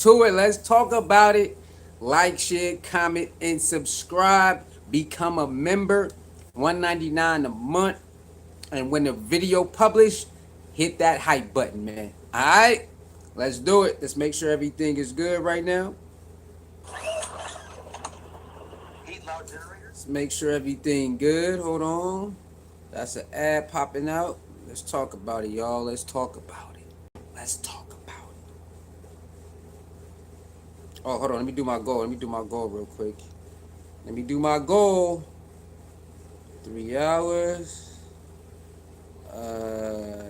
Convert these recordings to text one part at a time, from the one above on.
to it. Let's talk about it. Like, share, comment, and subscribe. Become a member. $1.99 a month. And when the video published, hit that hype button, man. Alright? Let's do it. Let's make sure everything is good right now. Let's make sure everything good. Hold on. That's an ad popping out. Let's talk about it, y'all. Let's talk about it. Let's talk about it. Oh, hold on. Let me do my goal. Let me do my goal real quick. Let me do my goal. 3 hours.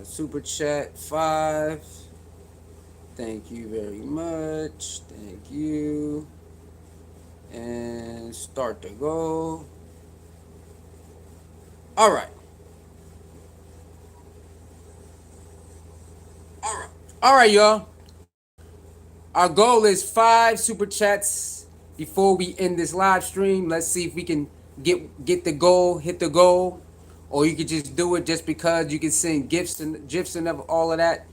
Super chat 5. Thank you very much. Thank you. And start the goal. All right. All right, y'all. Our goal is 5 super chats before we end this live stream. Let's see if we can get the goal, hit the goal, or you could just do it just because you can send gifs and all of that,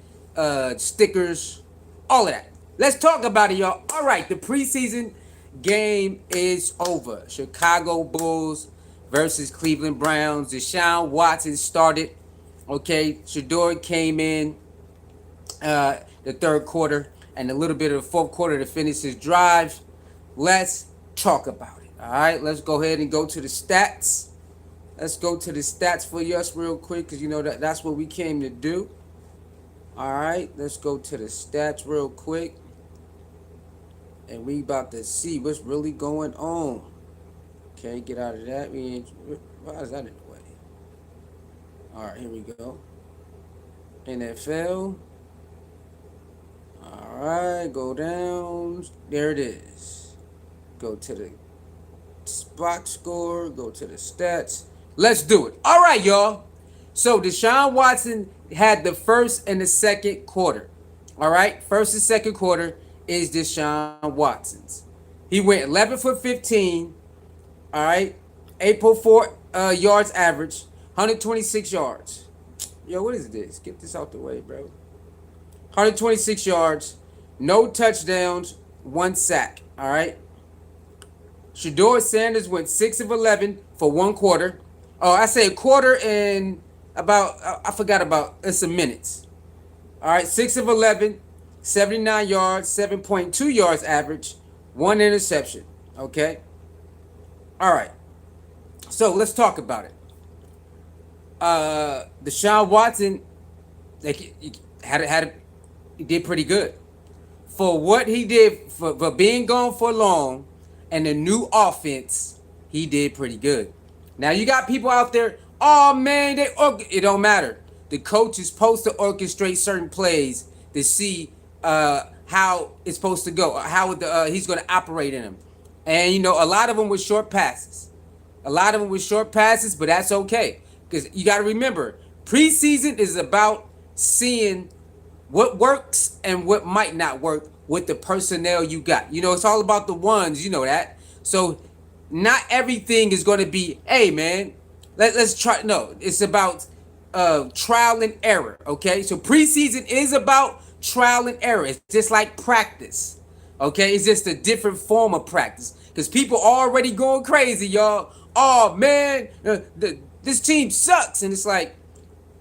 stickers, all of that. Let's talk about it, y'all. All right, the preseason game is over. Chicago Bulls versus Cleveland Browns. Deshaun Watson started. Okay, Shedeur came in the third quarter and a little bit of the fourth quarter to finish his drive. Let's talk about it. All right, let's go ahead and go to the stats. Let's go to the stats for us real quick because you know that's what we came to do. All right, let's go to the stats real quick. And we about to see what's really going on. Okay, get out of that. Why is that in the way? All right, here we go. NFL. All right, go down. There it is. Go to the box score. Go to the stats. Let's do it. All right, y'all. So Deshaun Watson had the first and the second quarter. All right, first and second quarter is Deshaun Watson's. He went 11 for 15. All right, 8.4 yards average, 126 yards. Yo, what is this? Get this out the way, bro. 126 yards, no touchdowns, 1 sack. All right. Shedeur Sanders went 6 of 11 for 1 quarter. Oh, I say a quarter and about, I forgot about, it's a minutes. All right, 6 of 11, 79 yards, 7.2 yards average, 1 interception. Okay. All right. So let's talk about it. Deshaun Watson, like, he did pretty good for what he did for being gone for long, and the new offense. He did pretty good. Now you got people out there. Oh man, it don't matter. The coach is supposed to orchestrate certain plays to see how it's supposed to go, how he's going to operate in them, and you know a lot of them were short passes. A lot of them were short passes, but that's okay because you got to remember, preseason is about seeing what works and what might not work with the personnel you got. You know, it's all about the ones, you know that. So not everything is going to be, hey man, let's try. No, it's about trial and error. Okay, so preseason is about trial and error. It's just like practice. Okay, it's just a different form of practice because people already going crazy, y'all. Oh man, this team sucks, and it's like,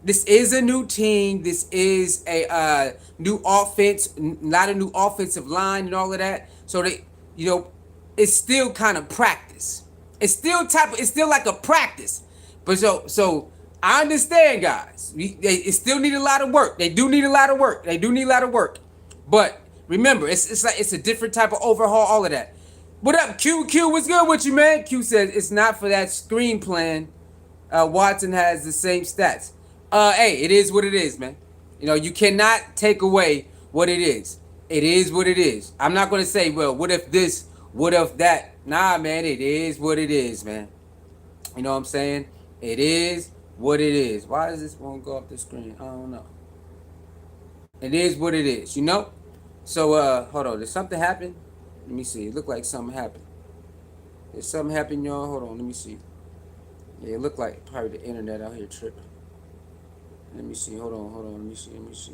this is a new team. This is a new offense, not a new offensive line and all of that. So you know, it's still kind of practice. It's still like a practice. But so I understand, guys. They still need a lot of work. They do need a lot of work. They do need a lot of work. But remember, it's like it's a different type of overhaul. All of that. What up, Q? Q, what's good with you, man? Q says it's not for that screen plan. Watson has the same stats. Hey, it is what it is, man. You know, you cannot take away what it is. It is what it is. I'm not going to say, well, what if this, what if that? Nah, man, it is what it is, man. You know what I'm saying? It is what it is. Why does this one go off the screen? I don't know. It is what it is, you know? So, hold on. Did something happen? Let me see. It looked like something happened. Did something happen, y'all? Hold on. Let me see. Yeah, it looked like probably the internet out here tripping. Let me see. Hold on. Let me see.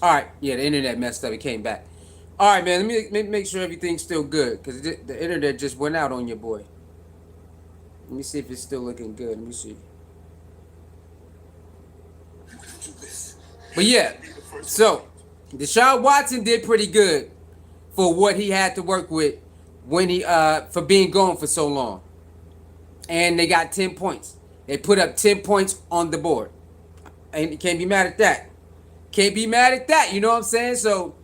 All right. Yeah, the internet messed up. It came back. All right, man. Let me make sure everything's still good because the internet just went out on your boy. Let me see if it's still looking good. Let me see. But yeah, so Deshaun Watson did pretty good for what he had to work with when he for being gone for so long. And they got 10 points. They put up 10 points on the board. And you can't be mad at that. Can't be mad at that. You know what I'm saying? So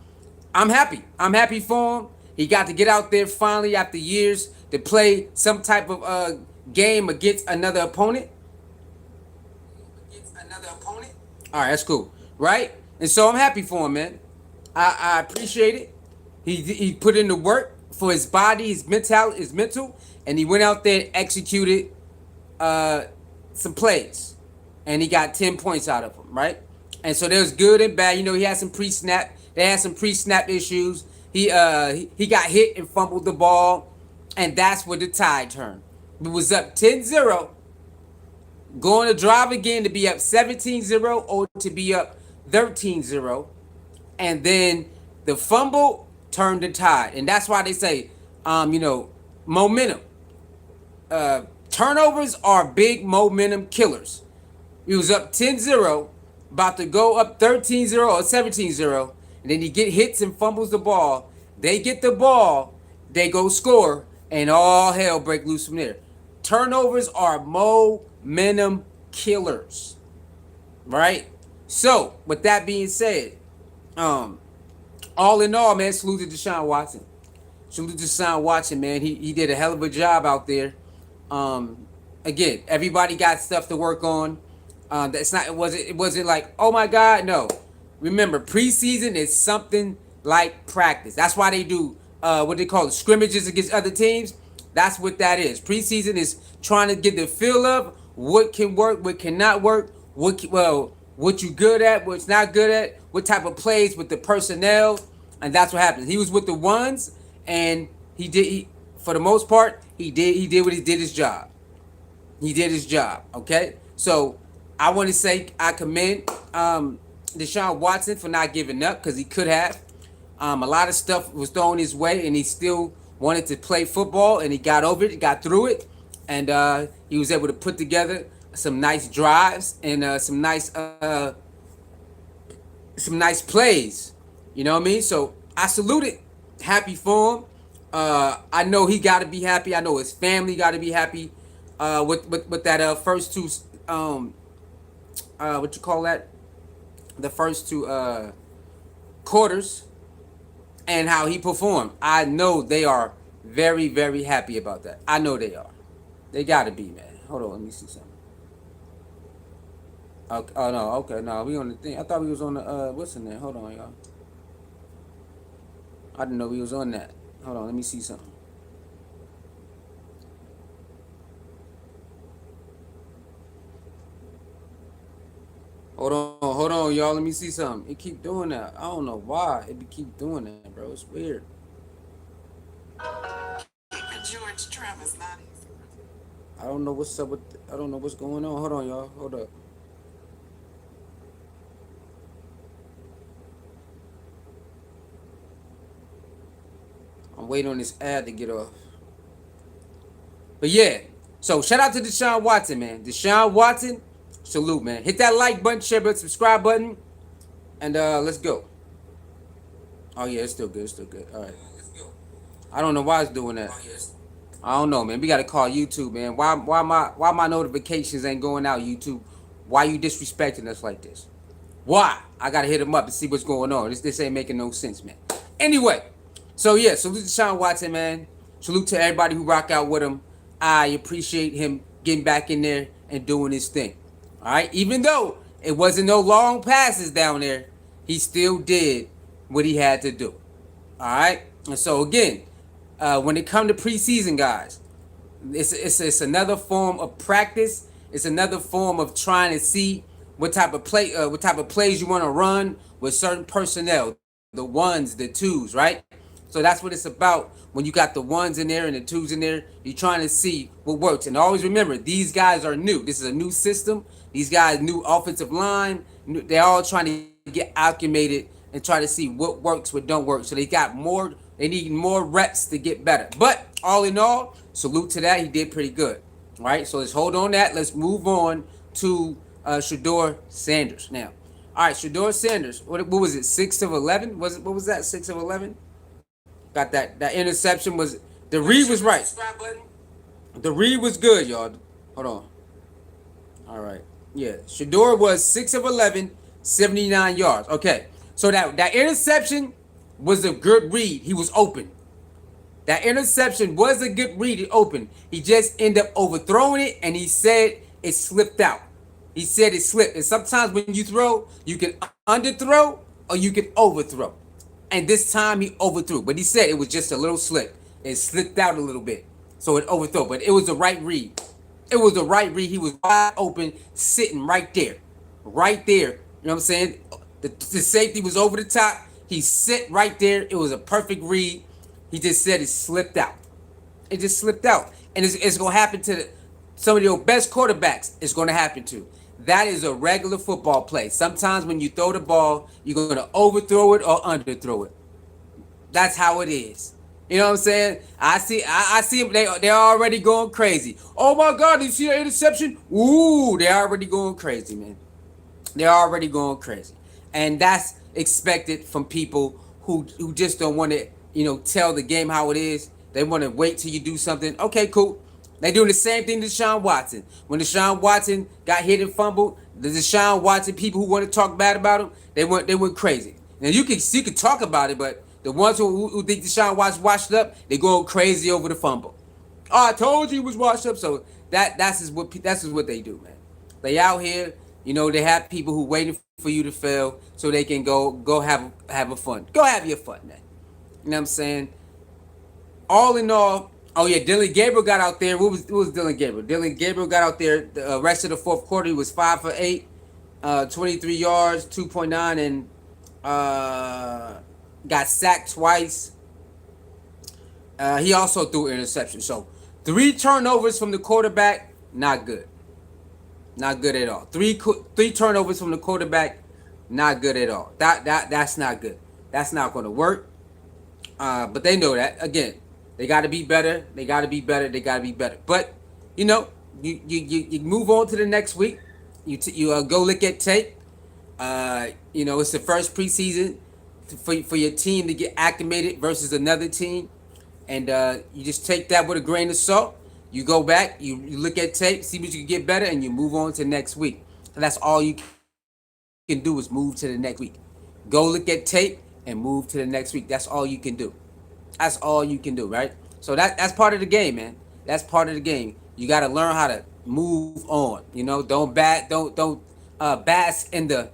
I'm happy. I'm happy for him. He got to get out there finally after years to play some type of game against another opponent. All right, that's cool, right? And so I'm happy for him, man. I appreciate it. He put in the work for his body, his mental, and he went out there and executed uh, some plays, and he got 10 points out of them, right? And so there's good and bad. You know, he had some pre-snap. They had some pre-snap issues. He got hit and fumbled the ball, and that's where the tide turned. It was up 10-0, going to drive again to be up 17-0 or to be up 13-0, and then the fumble turned the tide. And that's why they say, momentum. Turnovers are big momentum killers. He was up 10-0, about to go up 13-0 or 17-0, and then he get hits and fumbles the ball. They get the ball, they go score, and all hell break loose from there. Turnovers are momentum killers, right? So, with that being said, all in all, man, salute to Deshaun Watson. Salute to Deshaun Watson, man. He did a hell of a job out there. Again, everybody got stuff to work on. It wasn't like, oh my God, no. Remember, preseason is something like practice. That's why they do what they call it, scrimmages against other teams. That's what that is. Preseason is trying to get the feel of what can work, what cannot work, what you good at, what's not good at, what type of plays with the personnel, and that's what happens. He was with the ones, and for the most part, he did his job. He did his job. Okay, so I want to say I commend Deshaun Watson for not giving up because he could have. A lot of stuff was thrown his way, and he still wanted to play football, and he got over it, he got through it, and he was able to put together some nice drives and some nice plays. You know what I mean? So I salute it. Happy for him. I know he got to be happy. I know his family got to be happy with that first two what you call that? The first two quarters and how he performed. I know they are very, very happy about that. I know they are. They got to be, man. Hold on, let me see something. Okay, oh no, okay, no, we on the thing. I thought we was on the what's in there? Hold on, y'all. I didn't know we was on that. Hold on, let me see something. Hold on, y'all. Let me see something. It keep doing that. I don't know why it keep doing that, bro. It's weird. George Travis, not easy. I don't know what's up with. I don't know what's going on. Hold on, y'all. Hold up. I'm waiting on this ad to get off. But yeah, so shout out to Deshaun Watson, man. Deshaun Watson, salute, man. Hit that like button, share button, subscribe button, and let's go. Oh yeah, it's still good. It's still good. All right. I don't know why it's doing that. I don't know, man. We gotta call YouTube, man. Why my notifications ain't going out, YouTube? Why you disrespecting us like this? Why? I gotta hit him up to see what's going on. This ain't making no sense, man. Anyway, so yeah, salute to Deshaun Watson, man. Salute to everybody who rock out with him. I appreciate him getting back in there and doing his thing. All right, even though it wasn't no long passes down there, he still did what he had to do. All right, and so again, when it comes to preseason, guys, it's another form of practice. It's another form of trying to see what type of plays you want to run with certain personnel, the ones, the twos, right? So that's what it's about. When you got the ones in there and the twos in there, you're trying to see what works. And always remember, these guys are new. This is a new system. These guys, new offensive line. They're all trying to get acclimated and try to see what works, what don't work. So they got more. They need more reps to get better. But all in all, salute to that. He did pretty good. All right. So let's hold on that. Let's move on to Shedeur Sanders now. All right, Shedeur Sanders. What was it? 6 of 11? Was it? What was that? 6 of 11. Got that interception was the read was right. The read was good, y'all. Hold on. All right. Yeah. Shedeur was 6 of 11, 79 yards. Okay. So that interception was a good read. He was open. That interception was a good read. It opened. He just ended up overthrowing it, and he said it slipped out. He said it slipped. And sometimes when you throw, you can underthrow or you can overthrow. And this time he overthrew. But he said it was just a little slip. It slipped out a little bit. So it overthrew. But it was the right read. It was the right read. He was wide open, sitting right there. Right there. You know what I'm saying? The safety was over the top. He sit right there. It was a perfect read. He just said it slipped out. It just slipped out. And it's going to happen to some of your best quarterbacks. It's going to happen to. That is a regular football play. Sometimes when you throw the ball, you're going to overthrow it or underthrow it. That's how it is. You know what I'm saying? I see them. They're already going crazy. Oh my God! Did you see the interception? Ooh, they're already going crazy, man. They're already going crazy, and that's expected from people who just don't want to, tell the game how it is. They want to wait till you do something. Okay, cool. They doing the same thing to Deshaun Watson. When Deshaun Watson got hit and fumbled, the Deshaun Watson people who want to talk bad about him, they went crazy. Now you can talk about it, but the ones who think Deshaun Watson washed up, they go crazy over the fumble. Oh, I told you he was washed up. So that's what they do, man. They out here, they have people who waiting for you to fail so they can go have a fun. Go have your fun, man. You know what I'm saying? All in all, oh yeah, Dylan Gabriel got out there. What was Dylan Gabriel? Dylan Gabriel got out there. The rest of the fourth quarter, he was 5 for 8, 23 yards, 2.9, and got sacked twice. He also threw an interception. So 3 turnovers from the quarterback, not good. Not good at all. Three turnovers from the quarterback, not good at all. That's not good. That's not going to work. But they know that. Again, they got to be better. They got to be better. They got to be better. But you move on to the next week. You go look at tape. It's the first preseason for your team to get acclimated versus another team, and you just take that with a grain of salt. You go back, you look at tape, see what you can get better, and you move on to next week. And that's all you can do is move to the next week. Go look at tape and move to the next week. That's all you can do. That's all you can do, right? So that's part of the game, man. That's part of the game. You got to learn how to move on. Don't bask in the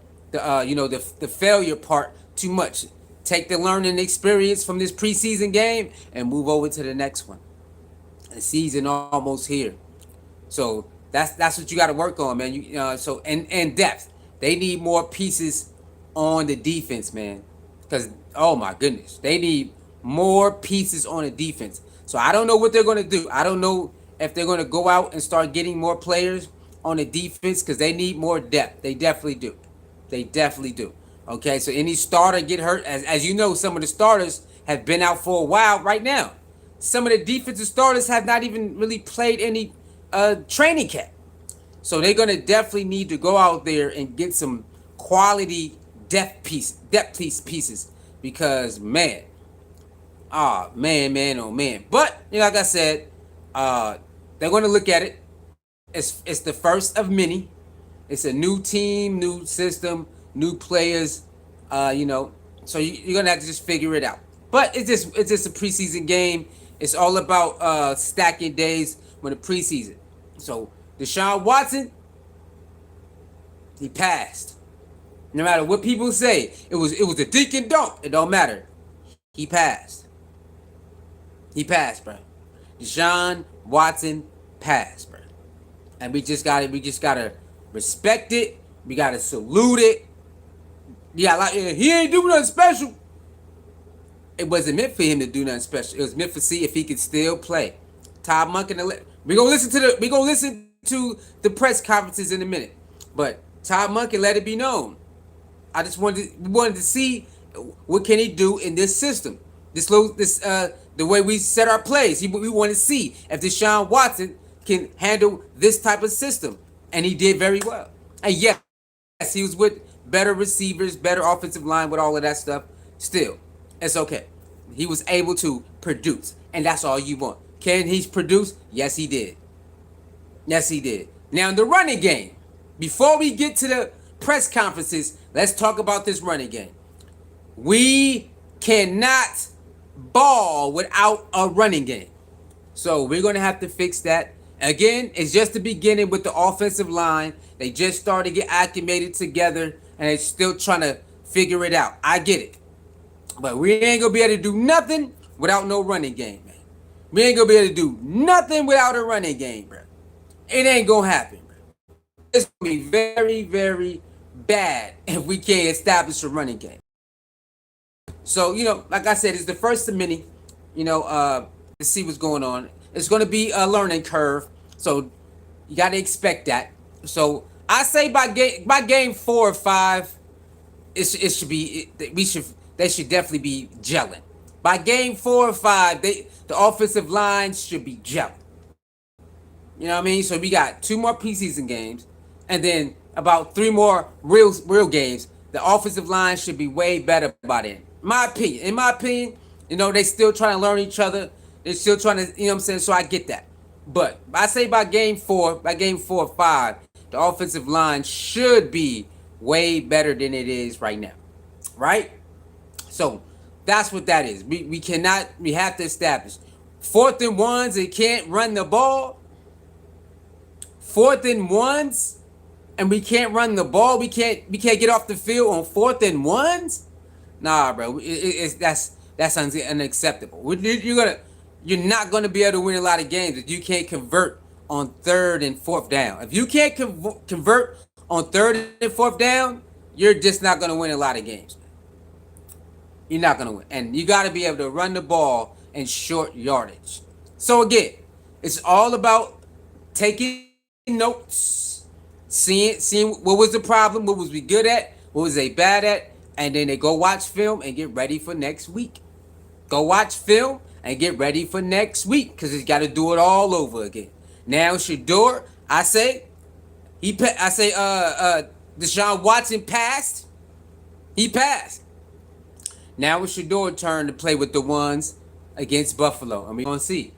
failure part too much. Take the learning experience from this preseason game and move over to the next one. The season almost here, so that's what you got to work on, man. And depth. They need more pieces on the defense, man. Because oh my goodness, they need more pieces on the defense. So I don't know what they're gonna do. I don't know if they're gonna go out and start getting more players on the defense because they need more depth. They definitely do. They definitely do. Okay, so any starter get hurt, as you know, some of the starters have been out for a while right now. Some of the defensive starters have not even really played any training camp. So they're going to definitely need to go out there and get some quality depth pieces because, man, oh, man. But, like I said, they're going to look at it. It's the first of many. It's a new team, new system, new players, so you're going to have to just figure it out. But it's just a preseason game. It's all about stacking days when the preseason. So Deshaun Watson, he passed. No matter what people say, it was a dink and dunk. It don't matter. He passed. He passed, bro. Deshaun Watson passed, bro. And we just gotta respect it. We gotta salute it. Yeah, like he ain't doing nothing special. It wasn't meant for him to do nothing special. It was meant to see if he could still play. Todd Monken. We're gonna listen to the press conferences in a minute. But Todd Monken let it be known. We wanted to see What can he do in this system? The way we set our plays. We want to see if Deshaun Watson can handle this type of system, and he did very well. And yes, he was with better receivers, better offensive line, with all of that stuff. Still, it's okay. He was able to produce, and that's all you want. Can he produce? Yes, he did. Yes, he did. Now, in the running game, before we get to the press conferences, let's talk about this running game. We cannot ball without a running game. So we're going to have to fix that. Again, it's just the beginning with the offensive line. They just started to get acclimated together, and they're still trying to figure it out. I get it. But we ain't going to be able to do nothing without no running game, man. We ain't going to be able to do nothing without a running game, bro. It ain't going to happen, bro. It's going to be very, very bad if we can't establish a running game. So, like I said, it's the first of many, to see what's going on. It's going to be a learning curve. So you got to expect that. So I say by game 4 or 5, it should be, they should definitely be gelling. By game 4 or 5, the offensive line should be gelling. You know what I mean? So we got 2 more preseason games, and then about 3 more real games. The offensive line should be way better by then. In my opinion, they still trying to learn each other. They're still trying to, what I'm saying? So I get that. But I say by game 4 or 5, the offensive line should be way better than it is right now. Right? So that's what that is. We have to establish 4th and 1s, and can't run the ball. 4th and 1s, and we can't run the ball. We can't get off the field on 4th and 1s. Nah, bro, that's unacceptable. You're not gonna be able to win a lot of games if you can't convert on 3rd and 4th down. If you can't convert on 3rd and 4th down, you're just not gonna win a lot of games. You're not gonna win, and you got to be able to run the ball in short yardage. So again, it's all about taking notes, seeing what was the problem, what was we good at, what was they bad at. And then they go watch film and get ready for next week. Go watch film and get ready for next week, because he's got to do it all over again. Now Shedeur, I say Deshaun Watson passed. He passed. Now it's Shedeur's turn to play with the ones against Buffalo, and we're gonna see.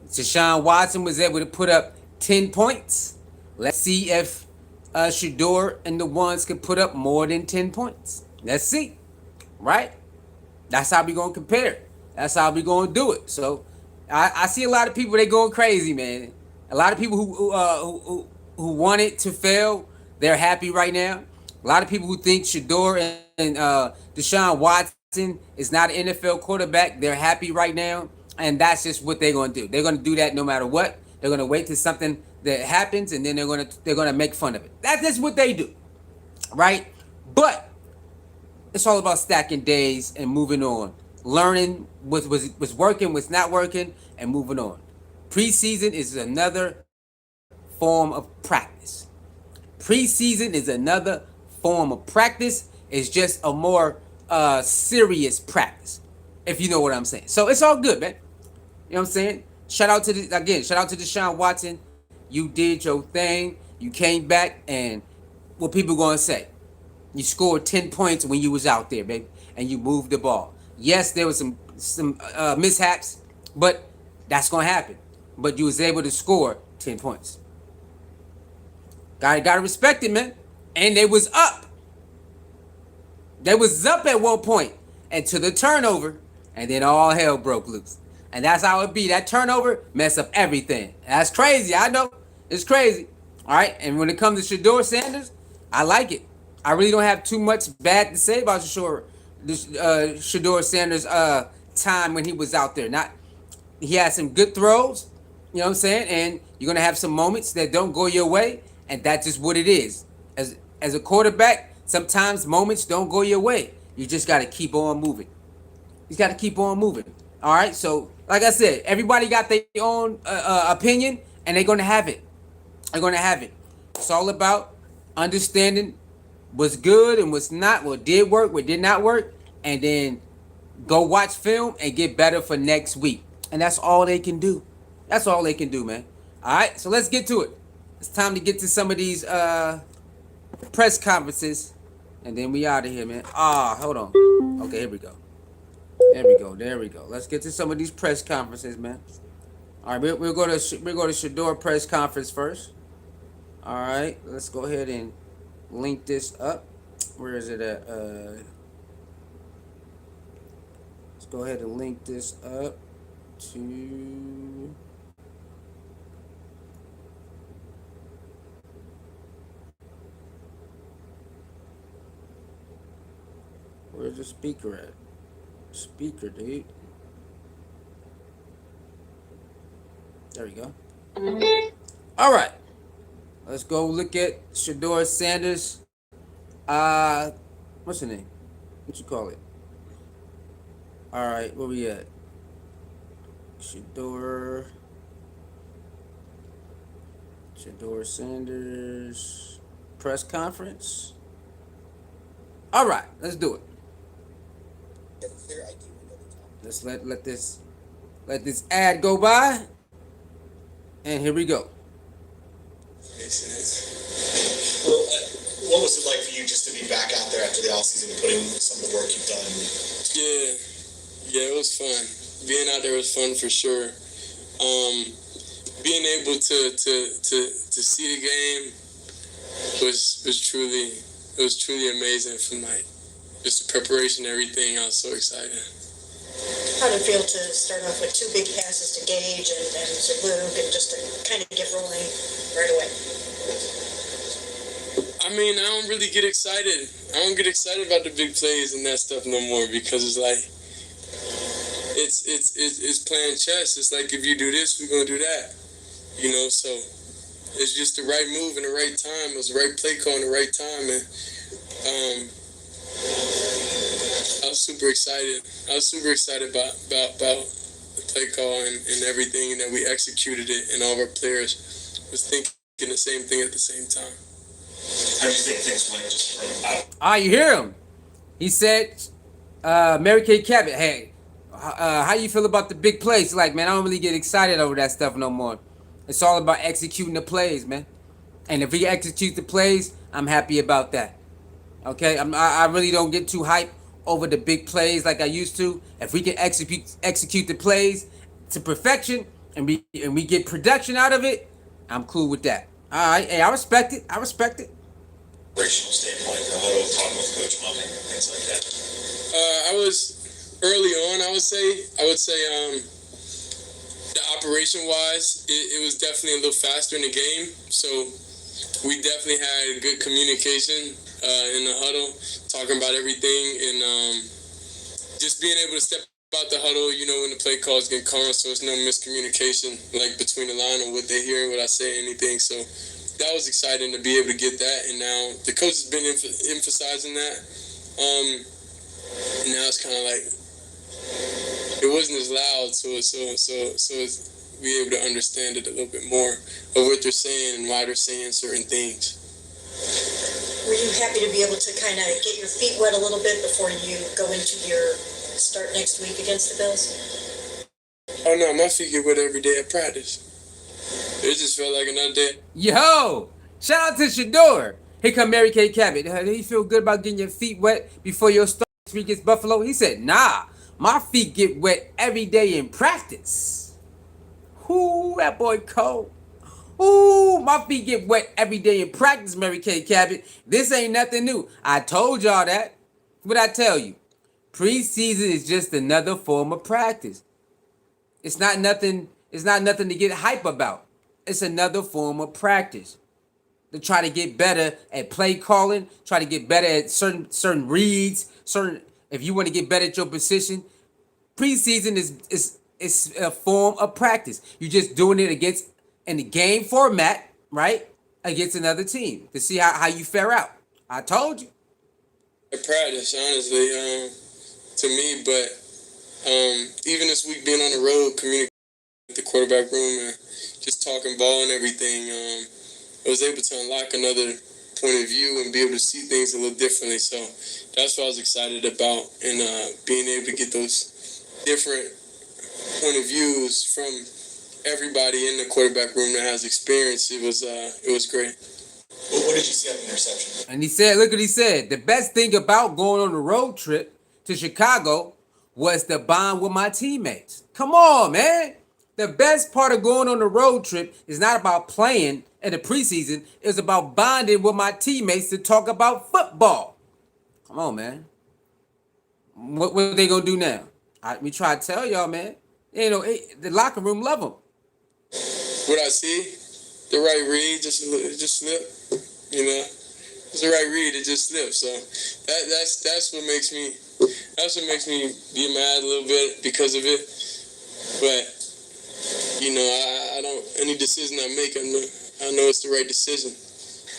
Deshaun Watson was able to put up 10 points. Let's see if Shedeur and the ones can put up more than 10 points. Let's see, right? That's how we gonna compare. That's how we gonna do it. So, I see a lot of people, they going crazy, man. A lot of people who want it to fail, they're happy right now. A lot of people who think Shedeur and Deshaun Watson is not an NFL quarterback, they're happy right now, and that's just what they're gonna do. They're gonna do that no matter what. They're gonna wait till something that happens, and then they're gonna make fun of it. That's just what they do, right? But it's all about stacking days and moving on, learning what was working, what's not working, and moving on. Preseason is another form of practice. Preseason is another form of practice. It's just a more serious practice, if you know what I'm saying. So it's all good, man. You know what I'm saying? Shout out to Deshaun Watson. You did your thing. You came back, and what people gonna say? You scored 10 points when you was out there, baby, and you moved the ball. Yes, there was some mishaps, but that's gonna happen. But you was able to score 10 points. Gotta respect it, man. And they was up. They was up at one point, and to the turnover, and then all hell broke loose. And that's how it be. That turnover mess up everything. That's crazy. I know. It's crazy. All right. And when it comes to Shedeur Sanders, I like it. I really don't have too much bad to say about Shedeur Sanders' time when he was out there. He had some good throws, you know what I'm saying? And you're going to have some moments that don't go your way, and that's just what it is. As a quarterback, sometimes moments don't go your way. You just got to keep on moving. You got to keep on moving. All right? So, like I said, everybody got their own opinion, and they're going to have it. They're going to have it. It's all about understanding what's good and what's not, what did work, what did not work, and then go watch film and get better for next week. And that's all they can do. That's all they can do, man. All right, so let's get to it. It's time to get to some of these press conferences, and then we out of here, man. Hold on. Okay, here we go. There we go. Let's get to some of these press conferences, man. All right, we'll go to Shedeur press conference first. All right, let's go ahead and link this up. Where is it at? Let's go ahead and link this up to. Where's the speaker at? Speaker, dude. There we go. All right. Let's go look at Shedeur Sanders. What's her name? What you call it? All right, where we at? Shedeur Sanders press conference. All right, let's do it. Let's let this ad go by, and here we go. Well, what was it like for you just to be back out there after the offseason and putting some of the work you've done? Yeah, it was fun. Being out there was fun for sure. Being able to see the game was truly amazing for just the preparation, everything. I was so excited. How did it feel to start off with two big passes to Gage and to Luke and just to kind of get rolling right away? I mean, I don't really get excited. I don't get excited about the big plays and that stuff no more because it's like it's playing chess. It's like if you do this, we're gonna do that. You know, so it's just the right move in the right time. It was the right play call in the right time, and I was super excited. I was super excited about the play call and everything, and that we executed it, and all of our players was thinking the same thing at the same time. How do you think things went just from out? You hear him. He said, Mary Kay Cabot, hey, how you feel about the big plays? Like, man, I don't really get excited over that stuff no more. It's all about executing the plays, man. And if we execute the plays, I'm happy about that. Okay, I really don't get too hyped over the big plays like I used to. If we can execute the plays to perfection and we get production out of it, I'm cool with that. All right, hey, I respect it. Operational standpoint, the huddle, talking with Coach Monken, things like that? I was early on. I would say the operation-wise, it was definitely a little faster in the game. So we definitely had good communication in the huddle, talking about everything, and just being able to step out the huddle, you know, when the play calls get called, so it's no miscommunication, like between the line and what they hear and what I say, anything. So that was exciting to be able to get that, and now the coach has been emphasizing that. And now it's kind of like it wasn't as loud, so it's be able to understand it a little bit more of what they're saying and why they're saying certain things. Were you happy to be able to kind of get your feet wet a little bit before you go into your start next week against the Bills? Oh no, my feet get wet every day at practice. It just felt like another day. Yo, shout out to Shedeur. Here come Mary Kay Cabot. Do you feel good about getting your feet wet before your start next week against Buffalo? He said, nah, my feet get wet every day in practice. Ooh, that boy cold. Ooh, my feet get wet every day in practice, Mary Kay Cabot. This ain't nothing new. I told y'all that. What I tell you? Preseason is just another form of practice. It's not nothing to get hype about. It's another form of practice. To try to get better at play calling, try to get better at certain reads, if you want to get better at your position. Preseason is a form of practice. You're just doing it in the game format, right? Against another team to see how you fare out. I told you. A practice, honestly, to me, but even this week being on the road, communicating with the quarterback room and just talking ball and everything, I was able to unlock another point of view and be able to see things a little differently. So that's what I was excited about, and being able to get those different point of views from everybody in the quarterback room that has experience. It was great. What did you see on the interception? And he said, look what he said. The best thing about going on the road trip to Chicago was the bond with my teammates. Come on, man. The best part of going on the road trip is not about playing in the preseason. It's about bonding with my teammates to talk about football. Come on, man. What are they going to do now? We try to tell y'all, man. You know, the locker room love them. What I see, the right read, just slip. You know, it's the right read. It just slipped. So that's what makes me be mad a little bit because of it. But you know, I don't. Any decision I make, I know it's the right decision.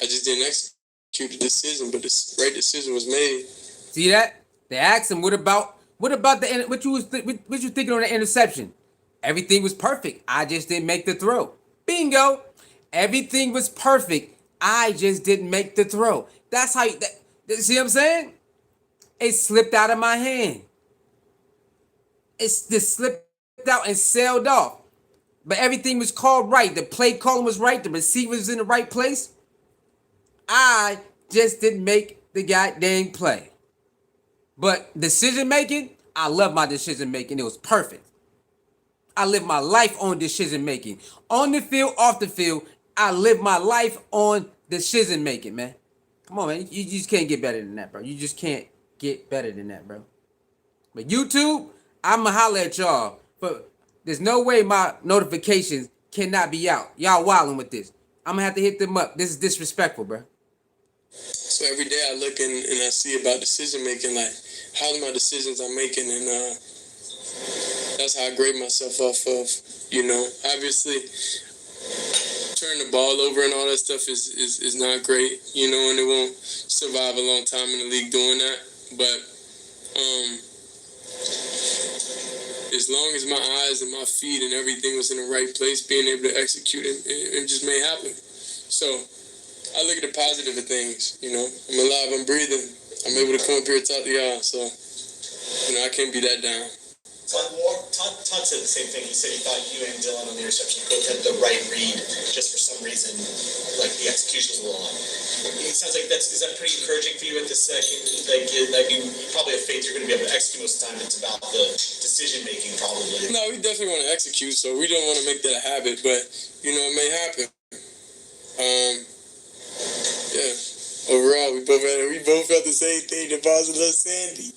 I just didn't execute the decision, but the right decision was made. See that? They asked him, what about what you thinking on the interception? Everything was perfect. I just didn't make the throw. Bingo. Everything was perfect. I just didn't make the throw. That's how see what I'm saying? It slipped out of my hand. It's just slipped out and sailed off. But everything was called right. The play calling was right. The receiver was in the right place. I just didn't make the goddamn play. But decision making, I love my decision making. It was perfect. I live my life on decision making. On the field, off the field, I live my life on decision making, man. Come on, man. You just can't get better than that, bro. You just can't get better than that, bro. But YouTube, I'ma holler at y'all. But there's no way my notifications cannot be out. Y'all wilding with this. I'm gonna have to hit them up. This is disrespectful, bro. So every day I look and I see about decision making, like how my decisions I'm making, and that's how I grade myself off of. You know, obviously, turning the ball over and all that stuff is not great. You know, and it won't survive a long time in the league doing that. But as long as my eyes and my feet and everything was in the right place, being able to execute it just may happen. So I look at the positive of things. You know, I'm alive, I'm breathing. I'm able to come up here and talk to y'all. So, you know, I can't be that down. Todd said the same thing. He said he thought you and Dylan on the interception both had the right read. Just for some reason, like the execution was a little off. It sounds like is that pretty encouraging for you at this second? Like you probably have faith you're going to be able to execute most of the time. It's about the decision making, probably. No, we definitely want to execute, so we don't want to make that a habit. But you know, it may happen. Yeah. Overall, we both felt the same thing. The ball's a little sandy.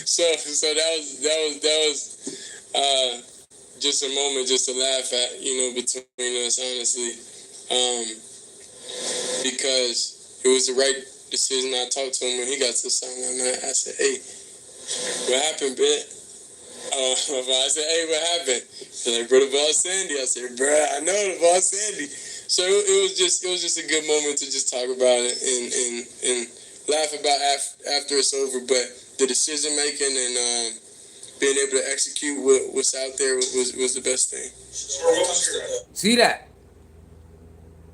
So that was just a moment just to laugh at, you know, between us, honestly, because it was the right decision. I talked to him when he got to the sideline. I said, "Hey, what happened, man?" I said, "Hey, what happened?" He's like, "Bro, the ball's sandy." I said, "Bro, I know the ball's sandy." So it was just a good moment to just talk about it and laugh about after it's over. But the decision making and being able to execute what's out there was the best thing. See that?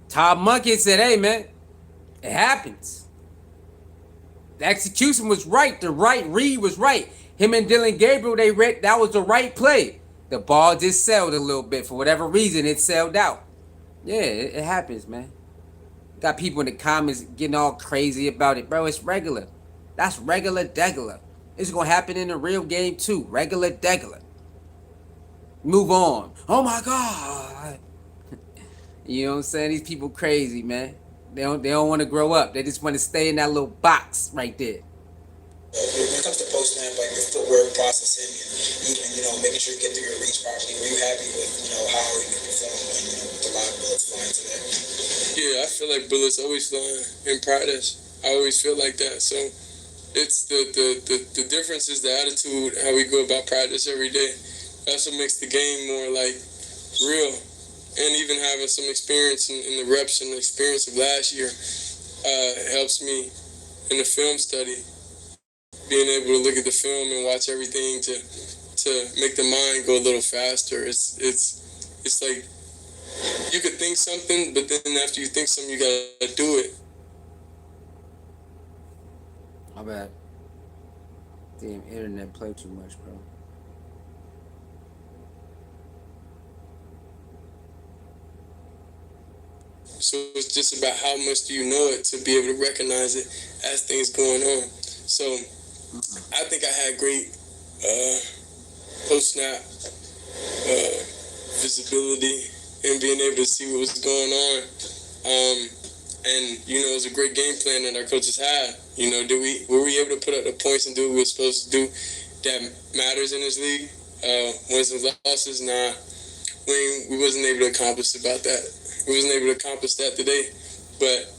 Todd Monken said, "Hey, man, it happens. The execution was right. The right read was right. Him and Dylan Gabriel, that was the right play. The ball just sailed a little bit. For whatever reason, it sailed out. Yeah, it happens, man. Got people in the comments getting all crazy about it. Bro, it's regular. That's regular. It's going to happen in the real game, too. Regular. Move on. Oh, my God. You know what I'm saying? These people crazy, man. They don't want to grow up. They just want to stay in that little box right there. When it comes to post-snap, like the footwork processing and even, you know, making sure you get through your reach properly, were you happy with, you know, how you performed and, you know, with a lot of bullets flying today? Yeah, I feel like bullets always flying in practice. I always feel like that. So it's the difference is the attitude, how we go about practice every day. That's what makes the game more like real. And even having some experience in the reps and the experience of last year helps me in the film study. Being able to look at the film and watch everything to make the mind go a little faster. It's like you could think something, but then after you think something, you gotta do it. My bad. Damn, internet play too much, bro. So it's just about how much do you know it to be able to recognize it as things going on. So I think I had great post snap visibility and being able to see what was going on. And it was a great game plan that our coaches had. Were we able to put up the points and do what we were supposed to do that matters in this league? Wins and losses, nah. We wasn't able to accomplish about that. We wasn't able to accomplish that today. But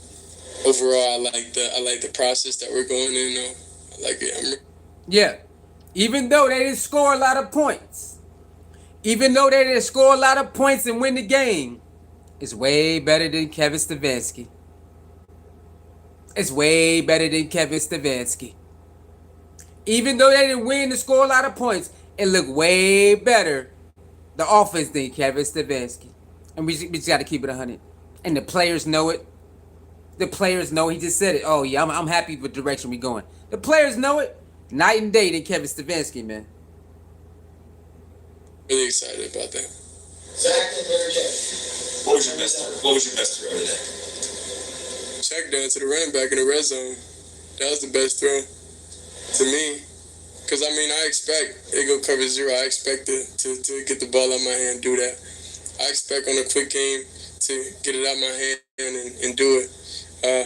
overall, I like the process that we're going in. I like it. Yeah. Even though they didn't score a lot of points, and win the game, it's way better than Kevin Stefanski. It's way better than Kevin Stefanski. Even though they didn't win and score a lot of points, it looked way better, the offense, than Kevin Stefanski. And we just got to keep it 100. And the players know it. The players know. He just said it. Oh, yeah, I'm happy with the direction we're going. The players know it. Night and day than Kevin Stefanski, man. Really excited about that. Zach and Mary J. What was your best throw today? Check down to the running back in the red zone. That was the best throw to me. Because, I expect they go cover zero. I expect to get the ball out of my hand and do that. I expect on a quick game to get it out of my hand and do it,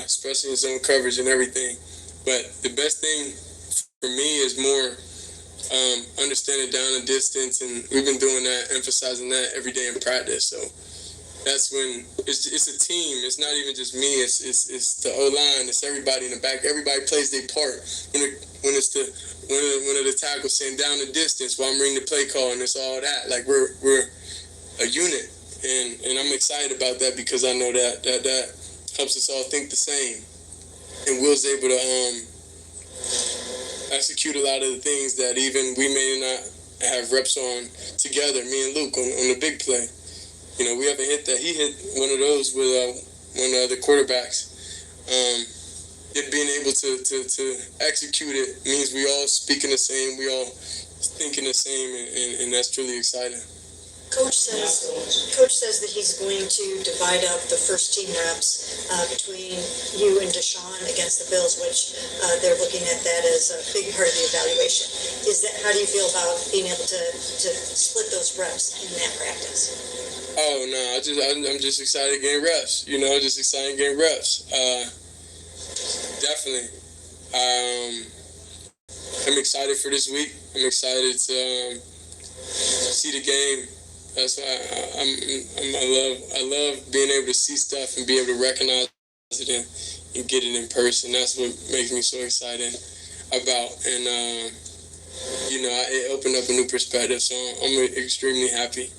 especially in zone coverage and everything. But the best thing for me is more understanding down the distance, and we've been doing that, emphasizing that every day in practice. So that's when it's a team. It's not even just me. It's the O-line. It's everybody in the back. Everybody plays their part. When it's one of the tackles saying down the distance while I'm reading the play call, and it's all that. Like we're a unit, and I'm excited about that because I know that helps us all think the same. And Will's able to execute a lot of the things that even we may not have reps on together, me and Luke, on the big play. We haven't hit that. He hit one of those with one of the quarterbacks. Being able to execute it means we all speaking the same, we all thinking the same, and that's truly exciting. Coach says that he's going to divide up the first team reps between you and Deshaun against the Bills, which they're looking at that as a big part of the evaluation. How do you feel about being able to split those reps in that practice? Oh no, I'm just excited getting reps. Just excited getting reps. Definitely. I'm excited for this week. I'm excited to see the game. That's why I love being able to see stuff and be able to recognize it and get it in person. That's what makes me so excited about. And it opened up a new perspective. So I'm extremely happy.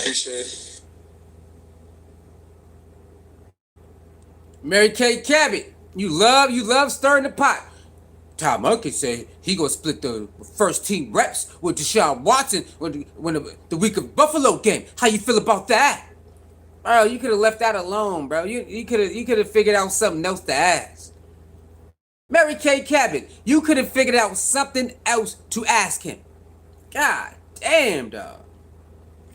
Appreciate it. Mary Kay Cabot, you love stirring the pot. Todd Monken said he gonna split the first team reps with Deshaun Watson when the week of Buffalo game. How you feel about that? Bro, you could have left that alone, bro. You could have figured out something else to ask. Mary Kay Cabot, you could have figured out something else to ask him. God damn, dog.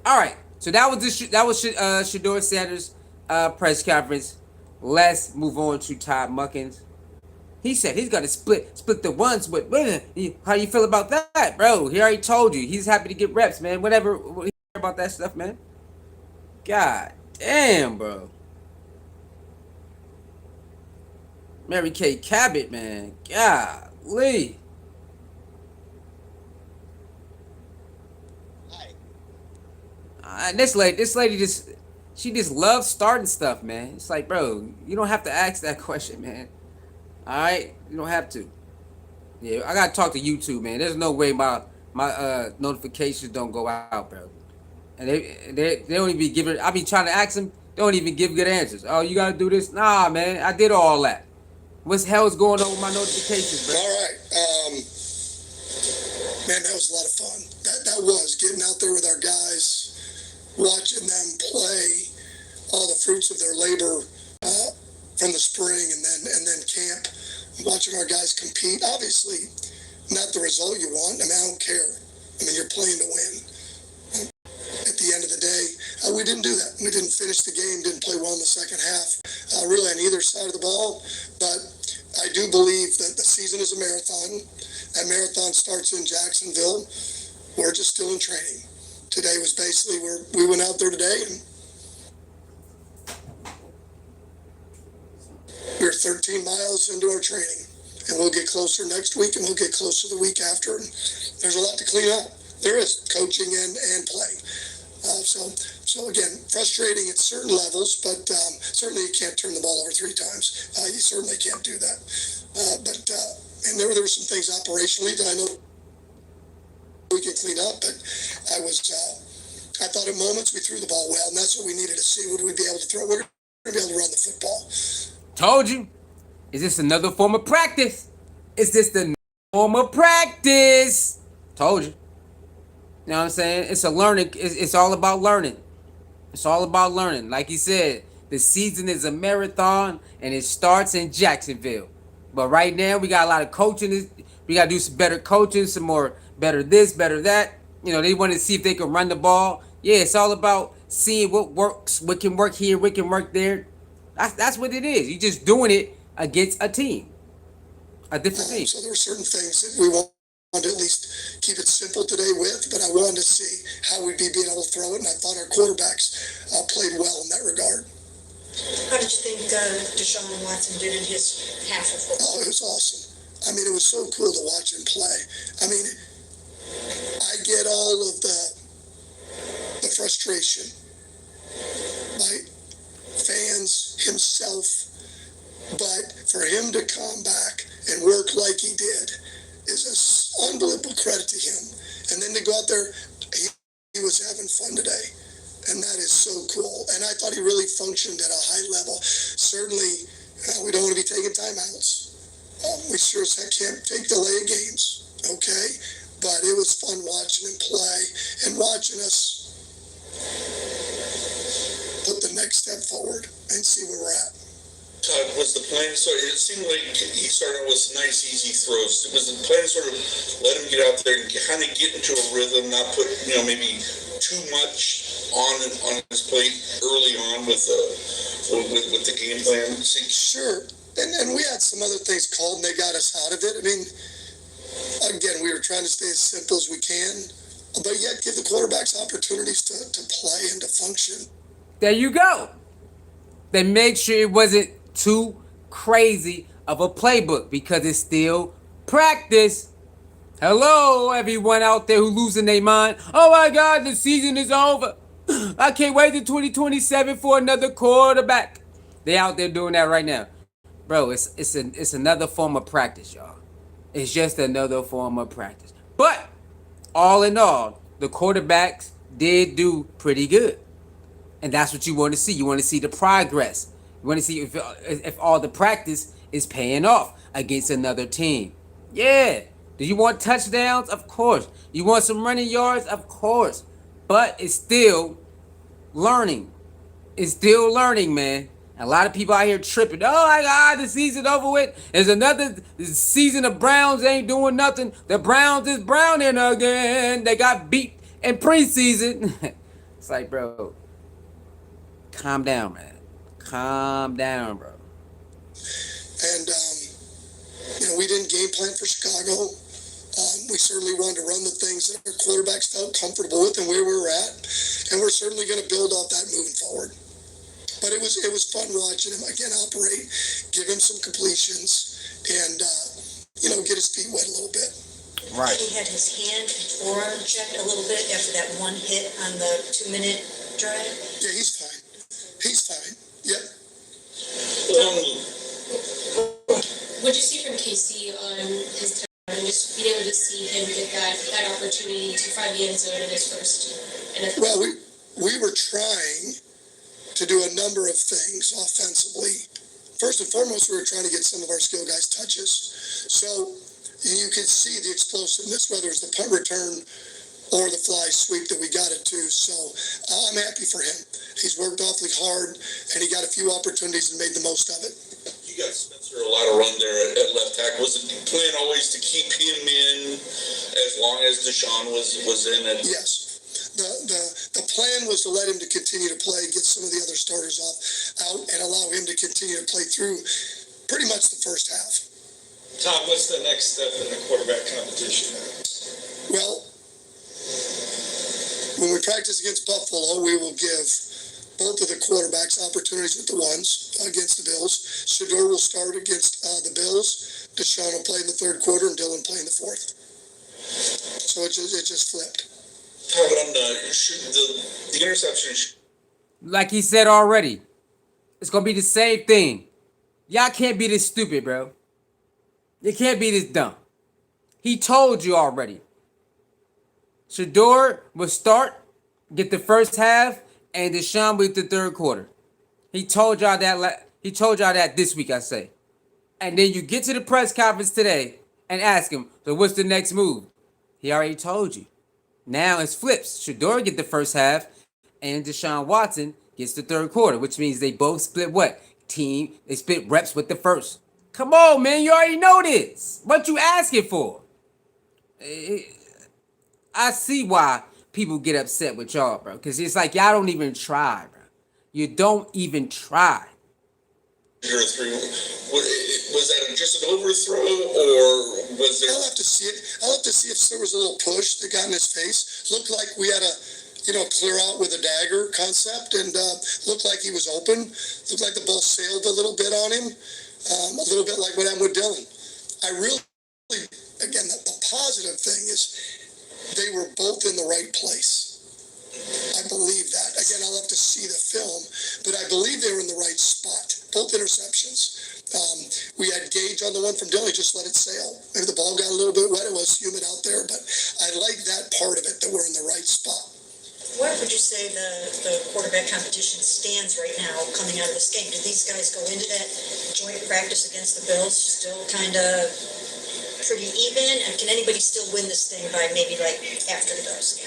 All right, so that was Shedeur Sanders' press conference. Let's move on to Todd Monken's. He said he's gonna split the ones, but how you feel about that, bro? He already told you he's happy to get reps, man. Whatever he hear about that stuff, man. God damn, bro. Mary Kay Cabot, man. Golly. This lady just loves starting stuff, man. It's like, bro, you don't have to ask that question, man. All right, you don't have to. Yeah, I gotta talk to YouTube, man. There's no way my notifications don't go out, bro. And they don't even be giving. I be trying to ask them, they don't even give good answers. Oh, you gotta do this? Nah, man, I did all that. What the hell is going on with my notifications, bro? All right, man, that was a lot of fun. That was getting out there with our guys, watching them play, all the fruits of their labor from the spring and then camp. watching our guys compete. Obviously, not the result you want. I mean, I don't care. I mean, you're playing to win. At the end of the day, we didn't do that. We didn't finish the game, didn't play well in the second half, really on either side of the ball. But I do believe that the season is a marathon. That marathon starts in Jacksonville. We're just still in training. Today was basically where we went out there today, and we're 13 miles into our training. And we'll get closer next week, and we'll get closer the week after. And there's a lot to clean up. There is coaching and playing. So again, frustrating at certain levels, but certainly you can't turn the ball over 3 times. You certainly can't do that. And there were some things operationally that I know we can clean up, but I thought at moments we threw the ball well, and that's what we needed to see. Would we be able to throw? We're going to be able to run the football. Told you. Is this another form of practice? Is this the form of practice? Told you. You know what I'm saying? It's a learning. It's all about learning. It's all about learning. Like he said, the season is a marathon, and it starts in Jacksonville. But right now, we got a lot of coaching. We got to do some better coaching, some more better this, better that. You know, they want to see if they can run the ball. Yeah, it's all about seeing what works, what can work here, what can work there. That's what it is. You're just doing it against a team, a different team. So there were certain things that we wanted to at least keep it simple today with, but I wanted to see how we'd be being able to throw it, and I thought our quarterbacks played well in that regard. How did you think Deshaun Watson did in his half of football? Oh, it was awesome. I mean, it was so cool to watch him play. I mean, I get all of the frustration by fans, himself, but for him to come back and work like he did is an unbelievable credit to him. And then to go out there, he was having fun today. And that is so cool. And I thought he really functioned at a high level. Certainly, we don't want to be taking timeouts. We sure as heck can't take delay of games, okay? But it was fun watching him play and watching us put the next step forward and see where we're at. Todd, was the plan it seemed like he started with nice, easy throws. Was the plan sort of let him get out there and kind of get into a rhythm, not put, maybe too much on his plate early on with the game plan? Sure. And we had some other things called, and they got us out of it. I mean, again, we were trying to stay as simple as we can, but yet give the quarterbacks opportunities to play and to function. There you go. They make sure it wasn't too crazy of a playbook because it's still practice. Hello, everyone out there who losing their mind. Oh my God, the season is over. I can't wait to 2027 for another quarterback. They out there doing that right now. Bro, it's another form of practice, y'all. It's just another form of practice. But all in all, the quarterbacks did do pretty good. And that's what you want to see. You want to see the progress. You want to see if all the practice is paying off against another team. Yeah. Do you want touchdowns? Of course. You want some running yards? Of course. But it's still learning. It's still learning, man. A lot of people out here tripping. Oh my God, the season over with. There's another season of Browns ain't doing nothing. The Browns is browning again. They got beat in preseason. It's like, bro, calm down, man. Calm down, bro. And, we didn't game plan for Chicago. We certainly wanted to run the things that our quarterbacks felt comfortable with and where we were at. And we're certainly going to build off that moving forward. But it was fun watching him, again, operate, give him some completions, and, get his feet wet a little bit. Right. He had his hand and forearm checked a little bit after that one hit on the 2-minute drive. Yeah, he's fine. He's fine. Yep. What did you see from KC on his time and just being able to see him get that opportunity to find the end zone in his first NFL? Well, we were trying to do a number of things offensively. First and foremost, we were trying to get some of our skill guys touches. So you could see the explosiveness, whether it was the punt return or the fly sweep that we got it to. So I'm happy for him. He's worked awfully hard, and he got a few opportunities and made the most of it. You got Spencer a lot of run there at left tackle. Was the plan always to keep him in as long as Deshaun was in? And Yes. The plan was to let him to continue to play, get some of the other starters out, and allow him to continue to play through pretty much the first half. Tom, what's the next step in the quarterback competition? Well, when we practice against Buffalo, we will give both of the quarterbacks opportunities with the ones against the Bills. Shedeur will start against the Bills. Deshaun will play in the third quarter, and Dylan play in the fourth. So it just flipped. How about the interception? Like he said already, it's gonna be the same thing. Y'all can't be this stupid, bro. You can't be this dumb. He told you already. Shedeur will start, get the first half, and Deshaun will get the third quarter. He told y'all that. He told y'all that this week, I say. And then you get to the press conference today and ask him, so what's the next move? He already told you. Now it's flips. Shedeur get the first half, and Deshaun Watson gets the third quarter, which means they both split what? They split reps with the first. Come on, man. You already know this. What you asking for? I see why people get upset with y'all, bro. Because it's like y'all don't even try, bro. You don't even try. Was that just an overthrow, or was there? I'll have to see it. I'll have to see if there was a little push that got in his face. Looked like we had a, clear out with a dagger concept, and looked like he was open. Looked like the ball sailed a little bit on him, a little bit like what happened with Dylan. I really, again, the positive thing is they were both in the right place. I believe that. Again, I'll have to see the film, but I believe they were in the right spot. Both interceptions. We had Gage on the one from Dylan, just let it sail. Maybe the ball got a little bit wet. It was humid out there, but I like that part of it, that we're in the right spot. Where would you say the quarterback competition stands right now coming out of this game? Do these guys go into that joint practice against the Bills still kind of pretty even? And can anybody still win this thing by maybe like after the Bills?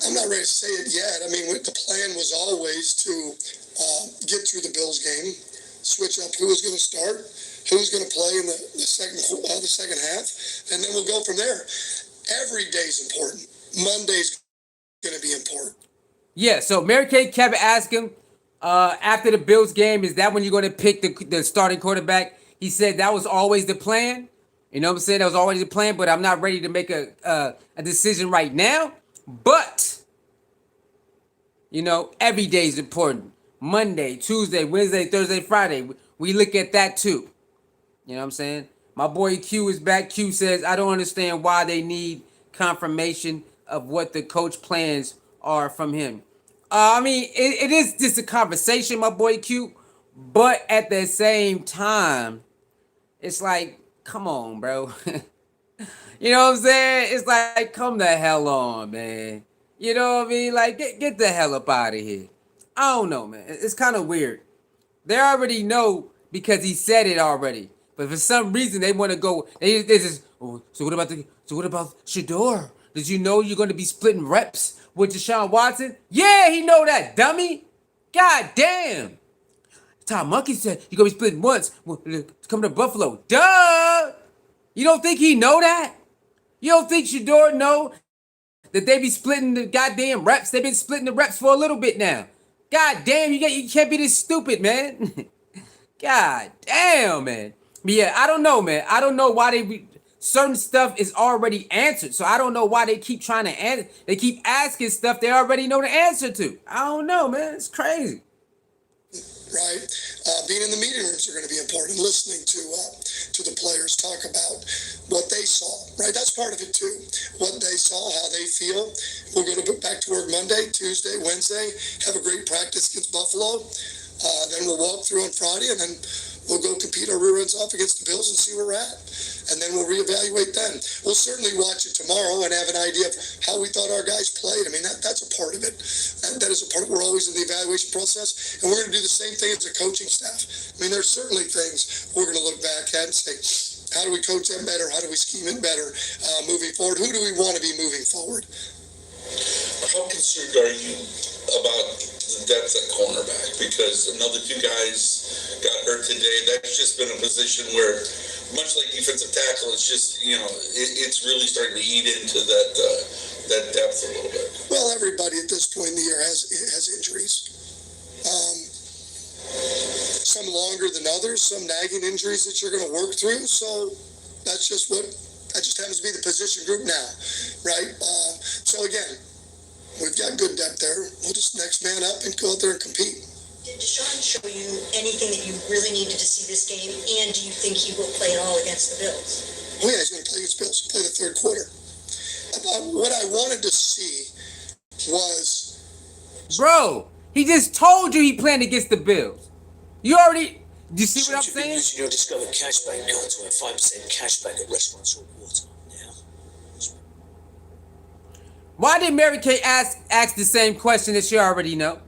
I'm not ready to say it yet. I mean, the plan was always to get through the Bills game, switch up who was going to start, who's going to play in the second half, and then we'll go from there. Every day's important. Monday's going to be important. Yeah, so Mary Kay Kevin asked him after the Bills game, is that when you're going to pick the starting quarterback? He said that was always the plan. You know what I'm saying? That was always the plan, but I'm not ready to make a decision right now. But, every day is important. Monday, Tuesday, Wednesday, Thursday, Friday. We look at that too. You know what I'm saying? My boy Q is back. Q says, I don't understand why they need confirmation of what the coach plans are from him. I mean, it is just a conversation, my boy Q. But at the same time, it's like, come on, bro. You know what I'm saying? It's like, come the hell on, man. You know what I mean? Like, get the hell up out of here. I don't know, man. It's kind of weird. They already know because he said it already. But for some reason, they want to go. They just. So what about Shedeur? Did you know you're going to be splitting reps with Deshaun Watson? Yeah, he know that, dummy. God damn. Tom Monkey said you're going to be splitting once. Coming to Buffalo. Duh. You don't think he know that? You don't think Shedeur know that they be splitting the goddamn reps? They've been splitting the reps for a little bit now. God damn, you can't be this stupid, man. God damn, man. But yeah, I don't know, man. I don't know why certain stuff is already answered. So I don't know why they keep trying to answer. They keep asking stuff they already know the answer to. I don't know, man. It's crazy. Right? Being in the meeting rooms are going to be important. Listening to the players talk about what they saw, right? That's part of it too. What they saw, how they feel. We're going to go back to work Monday, Tuesday, Wednesday, have a great practice against Buffalo. Then we'll walk through on Friday, and then we'll go compete our rear ends off against the Bills and see where we're at. And then we'll reevaluate then. We'll certainly watch it tomorrow and have an idea of how we thought our guys played. I mean, that's a part of it. That is a part. We're always in the evaluation process, and we're going to do the same thing as a coaching staff. I mean, there's certainly things we're going to look back at and say, how do we coach them better? How do we scheme it better moving forward? Who do we want to be moving forward? How concerned are you about depth at cornerback, because another two guys got hurt today. That's just been a position where, much like defensive tackle, it's just, it's really starting to eat into that depth a little bit. Well, everybody at this point in the year has injuries. Some longer than others, some nagging injuries that you're going to work through. So that just happens to be the position group now, right? So again, we've got good depth there. We'll just next man up and go out there and compete. Did Deshaun show you anything that you really needed to see this game, and do you think he will play at all against the Bills? Oh yeah, he's going to play against Bills. He'll play the third quarter. What I wanted to see was... Bro, he just told you he planned against the Bills. You already... Do you see what I'm saying? Using your Discover cashback card to earn 5% cashback at restaurants or water. Why did Mary Kay ask the same question that she already know?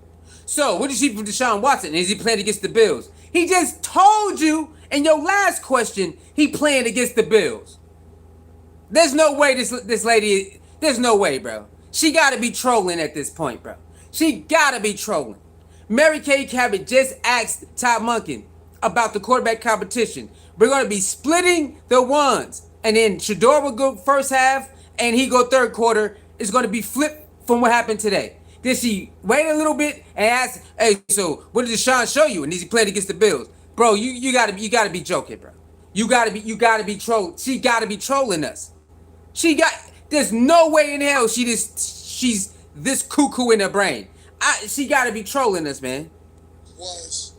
So, what did she from Deshaun Watson? Is he playing against the Bills? He just told you in your last question he playing against the Bills. There's no way this lady... There's no way, bro. She got to be trolling at this point, bro. She got to be trolling. Mary Kay Cabot just asked Todd Monken about the quarterback competition. We're going to be splitting the ones. And then Shedeur will go first half, and he go third quarter. It's going to be flipped from what happened today. Then she wait a little bit and ask, hey, so what did Deshaun show you? And is he playing against the Bills? Bro, you gotta be joking, bro. You gotta be trolling. She gotta be trolling us. There's no way in hell she's this cuckoo in her brain. She gotta be trolling us, man. Was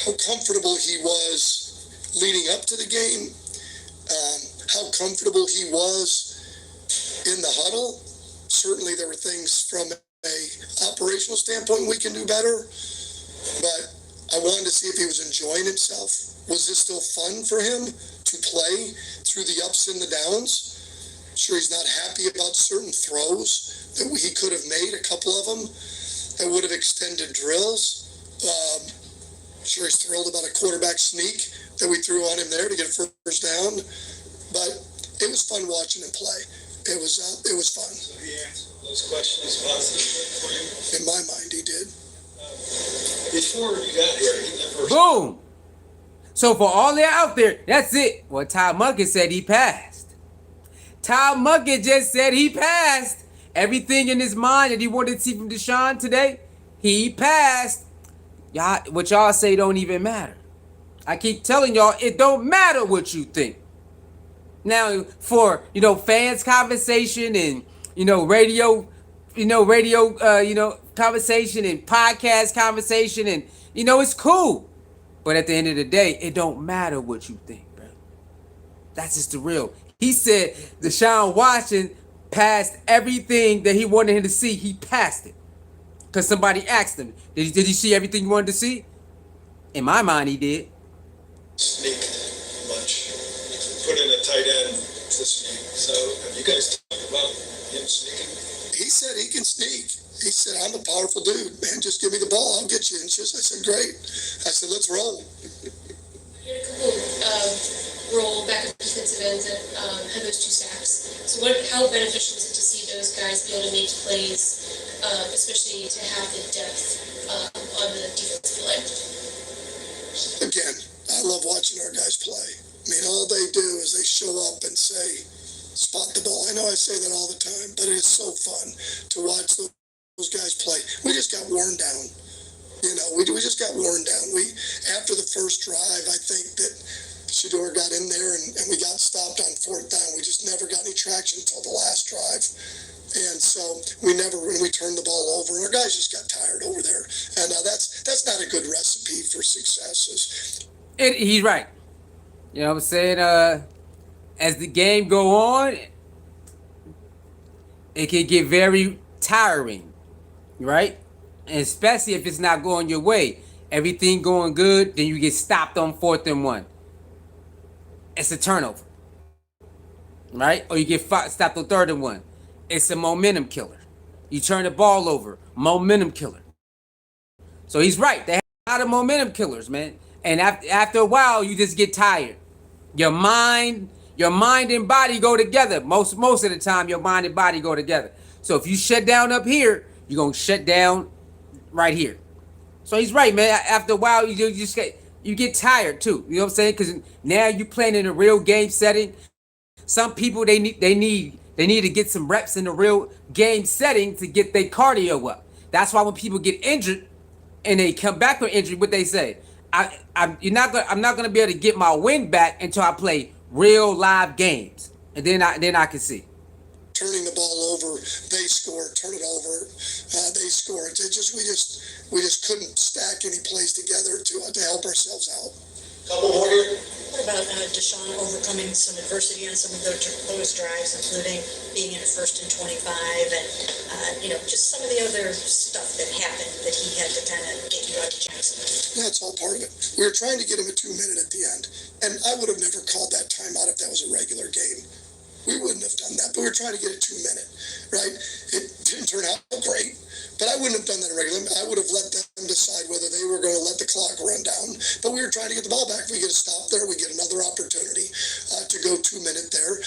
how comfortable he was leading up to the game, how comfortable he was in the huddle. Certainly there were things from a operational standpoint we can do better, but I wanted to see if he was enjoying himself. Was this still fun for him to play through the ups and the downs? Sure, he's not happy about certain throws that he could have made, a couple of them that would have extended drills. Sure, he's thrilled about a quarterback sneak that we threw on him there to get a first down, but it was fun watching him play. It was fun. So he answered those questions positively for you? In my mind, he did. Before you got here, he never... Boom. So for all that out there, that's it. Well, Todd Monken said he passed. Todd Monken just said he passed. Everything in his mind that he wanted to see from Deshaun today, he passed. Y'all, what y'all say don't even matter. I keep telling y'all, it don't matter what you think. Now, for, fans conversation and, radio conversation and podcast conversation and, it's cool. But at the end of the day, it don't matter what you think, bro. That's just the real. He said Deshaun Watson passed everything that he wanted him to see. He passed it. Because somebody asked him, did he see everything you wanted to see? In my mind, he did. Sneak much. Put in a tight end positioning. So have you guys talked about him sneaking? He said he can sneak. He said, I'm a powerful dude, man. Just give me the ball. I'll get you inches. I said, great. I said, let's roll. You had a couple roll back of defensive ends that had those 2 sacks. So how beneficial is it to see those guys be able to make plays, especially to have the depth on the defensive line? Again, I love watching our guys play. I mean, all they do is they show up and say, spot the ball. I know I say that all the time, but it is so fun to watch those guys play. We just got worn down. We just got worn down. After the first drive, I think that Shedeur got in there and we got stopped on 4th down. We just never got any traction until the last drive. And so when we turned the ball over, and our guys just got tired over there. And that's not a good recipe for success. He's right. You know what I'm saying? As the game go on, it can get very tiring, right? And especially if it's not going your way. Everything going good, then you get stopped on 4th and 1. It's a turnover, right? Or you get stopped on 3rd and 1. It's a momentum killer. You turn the ball over, momentum killer. So he's right. They have a lot of momentum killers, man. And after a while, you just get tired. Your mind and body go together. Most of the time, your mind and body go together. So if you shut down up here, you're going to shut down right here. So he's right, man. After a while, you get tired too. You know what I'm saying? Because now you playing in a real game setting. Some people they need to get some reps in the real game setting to get their cardio up. That's why when people get injured and they come back from injury, what they say, I'm not gonna be able to get my wind back until I play real live games, and then I can see. Turning the ball over, they score. Turn it over, they score. We just couldn't stack any plays together to help ourselves out. Couple more here. What about Deshaun overcoming some adversity on some of those drives, including being in a 1st and 25, and just some of the other stuff that happened that he had to kind of get you out of Jackson? Yeah, it's all part of it. We were trying to get him a 2-minute at the end, and I would have never called that timeout if that was a regular game. We wouldn't have done that, but we were trying to get a 2-minute, right? It didn't turn out great, but I wouldn't have done that in regular. I would have let them decide whether they were going to let the clock run down. But we were trying to get the ball back. We get a stop there. We get another opportunity to go 2-minute there.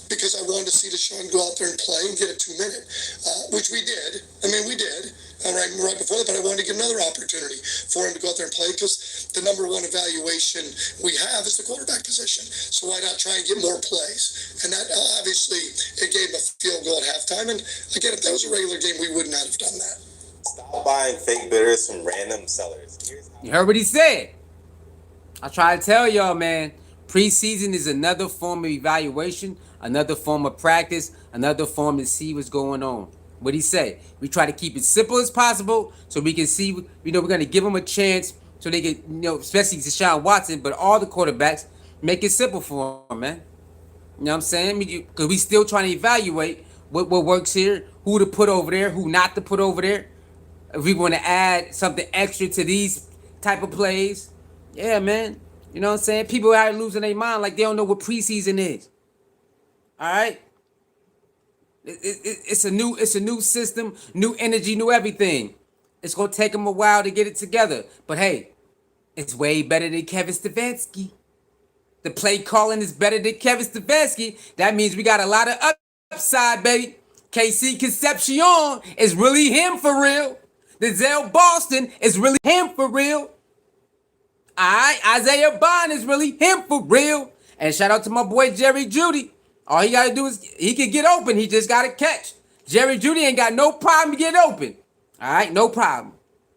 Because I wanted to see Deshaun go out there and play and get a 2-minute, which we did. I mean, we did right before that, but I wanted to get another opportunity for him to go out there and play because the number one evaluation we have is the quarterback position. So why not try and get more plays? And that obviously it gave a field goal at halftime. And again, if that was a regular game, we would not have done that. Stop buying fake bitters from random sellers. You heard what he said. I try to tell y'all, man. Preseason is another form of evaluation, another form of practice, another form to see what's going on. What he say? We try to keep it simple as possible so we can see, we're going to give them a chance so they can, especially Deshaun Watson, but all the quarterbacks, make it simple for them, man. You know what I'm saying? Because we still trying to evaluate what works here, who to put over there, who not to put over there. If we want to add something extra to these type of plays. Yeah, man. You know what I'm saying? People are losing their mind like they don't know what preseason is. All right? It's a new system, new energy, new everything. It's going to take them a while to get it together. But hey, it's way better than Kevin Stefanski. The play calling is better than Kevin Stefanski. That means we got a lot of upside, baby. KC Concepcion is really him for real. Denzel Boston is really him for real. Alright, Isaiah Bond is really him for real. And shout out to my boy Jerry Jeudy. All he gotta do is he can get open. He just gotta catch. Jerry Jeudy ain't got no problem getting open. Alright, no problem.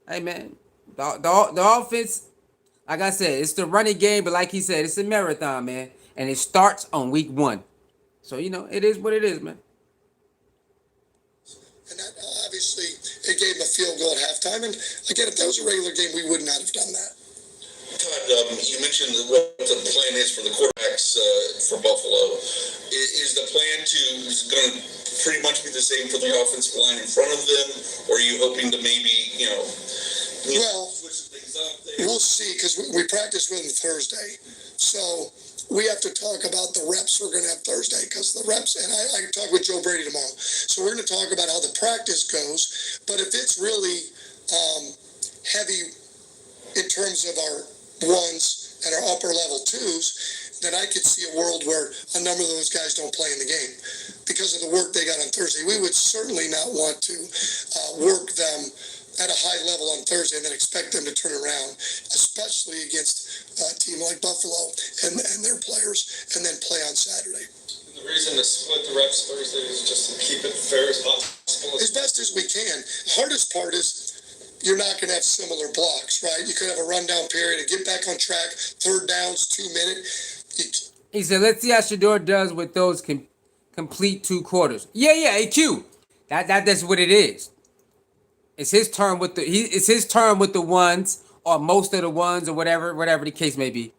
Hey man, the offense, like I said, it's the running game, but like he said, it's a marathon, man. And it starts on week 1. So it is what it is, man. And that obviously it gave him a field goal at halftime. And again, if that was a regular game, we would not have done that. Todd, you mentioned what the plan is for the quarterbacks for Buffalo. Is the plan going to pretty much be the same for the offensive line in front of them, or are you hoping to maybe switch things up there? We'll see because we practice with them Thursday, so we have to talk about the reps we're going to have Thursday because the reps, and I talk with Joe Brady tomorrow, so we're going to talk about how the practice goes. But if it's really heavy in terms of our ones and our upper level 2s, then I could see a world where a number of those guys don't play in the game because of the work they got on Thursday. We would certainly not want to work them at a high level on Thursday and then expect them to turn around, especially against a team like Buffalo and their players, and then play on Saturday. The reason to split the reps Thursday is just to keep it fair as possible. As best as we can. The hardest part is you're not going to have similar blocks, right? You could have a rundown period and get back on track, 3rd downs, 2-minute. He said, let's see how Shedeur does with those complete 2 quarters. Yeah, AQ. That's what it is. It's his turn with the ones, or most of the ones, or whatever the case may be.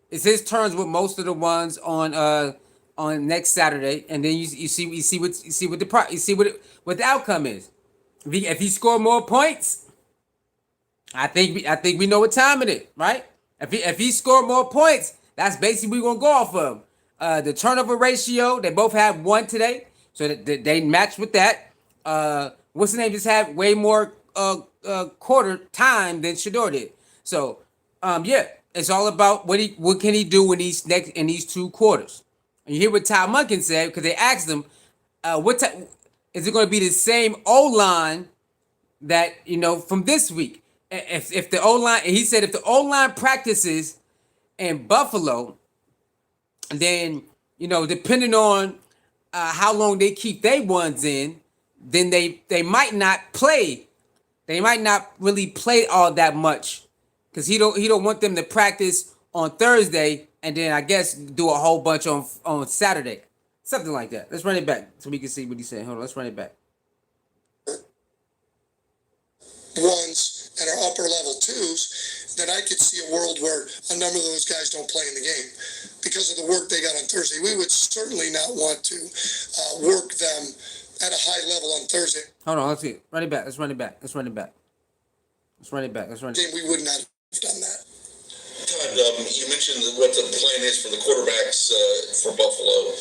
It's his turns with most of the ones on next Saturday, and then you see what the outcome is. If he score more points, I think we know what time it is, right? If he score more points, that's basically we're gonna go off of. The turnover ratio, they both had 1 today, so they match with that. What's the name? Just had way more quarter time than Shedeur did. So it's all about what can he do in these 2 quarters. And you hear what Ty Monken said because they asked him, is it going to be the same O-line that, you know, from this week. If the O-line, he said if the O-line practices in Buffalo, then, you know, depending on how long they keep their ones in, then they might not play. They might not really play all that much, because he don't want them to practice on Thursday and then I guess do a whole bunch on Saturday, something like that. Let's run it back so we can see what he's saying. Hold on, let's run it back. Ones and our upper level twos, then I could see a world where a number of those guys don't play in the game because of the work they got on Thursday. We would certainly not want to work them at a high level on Thursday. Hold on, let's see. Run it back. Let's run it back. Let's run it back. Let's run it back. Let's run it back. We would not have done that. Todd, you mentioned what the plan is for the quarterbacks for Buffalo.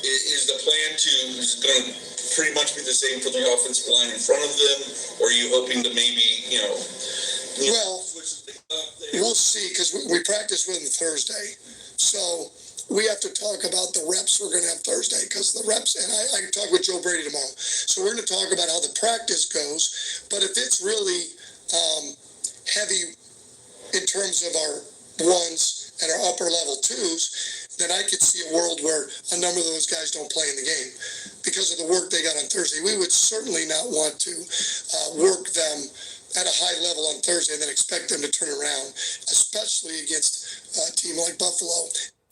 Is the plan going to pretty much be the same for the offensive line in front of them, or are you hoping to maybe, Well, we'll see, because we practice with them Thursday. So we have to talk about the reps we're going to have Thursday, because the reps, and I can talk with Joe Brady tomorrow. So we're going to talk about how the practice goes. But if it's really heavy in terms of our ones and our upper level twos, then I could see a world where a number of those guys don't play in the game because of the work they got on Thursday. We would certainly not want to work them at a high level on Thursday and then expect them to turn around, especially against a team like Buffalo.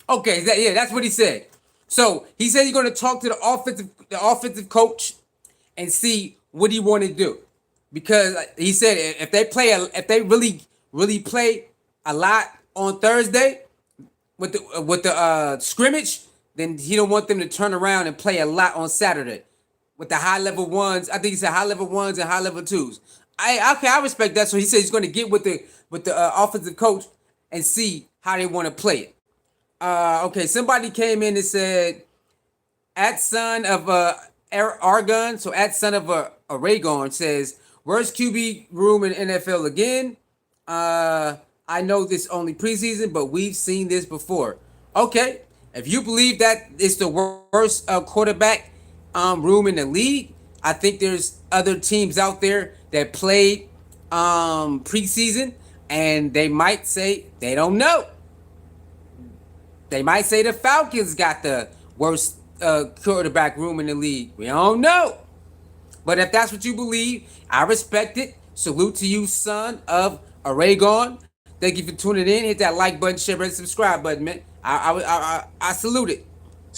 Okay, that's what he said. So he said he's going to talk to the offensive coach and see what he want to do, because he said if they really play a lot on Thursday with the scrimmage, then he don't want them to turn around and play a lot on Saturday with the high level ones. I think he said high level ones and high level twos. I respect that. So he said he's going to get with the offensive coach and see how they want to play it. Okay, somebody came in and said, at son of Argon, so at son of Aragon says, worst QB room in NFL again. I know this only preseason, but we've seen this before. Okay, if you believe that it's the worst quarterback room in the league, I think there's other teams out there that played preseason, and they might say they don't know. They might say the Falcons got the worst quarterback room in the league. We don't know. But if that's what you believe, I respect it. Salute to you, son of Aragon. Thank you for tuning in. Hit that like button, share, and subscribe button, man. I salute it.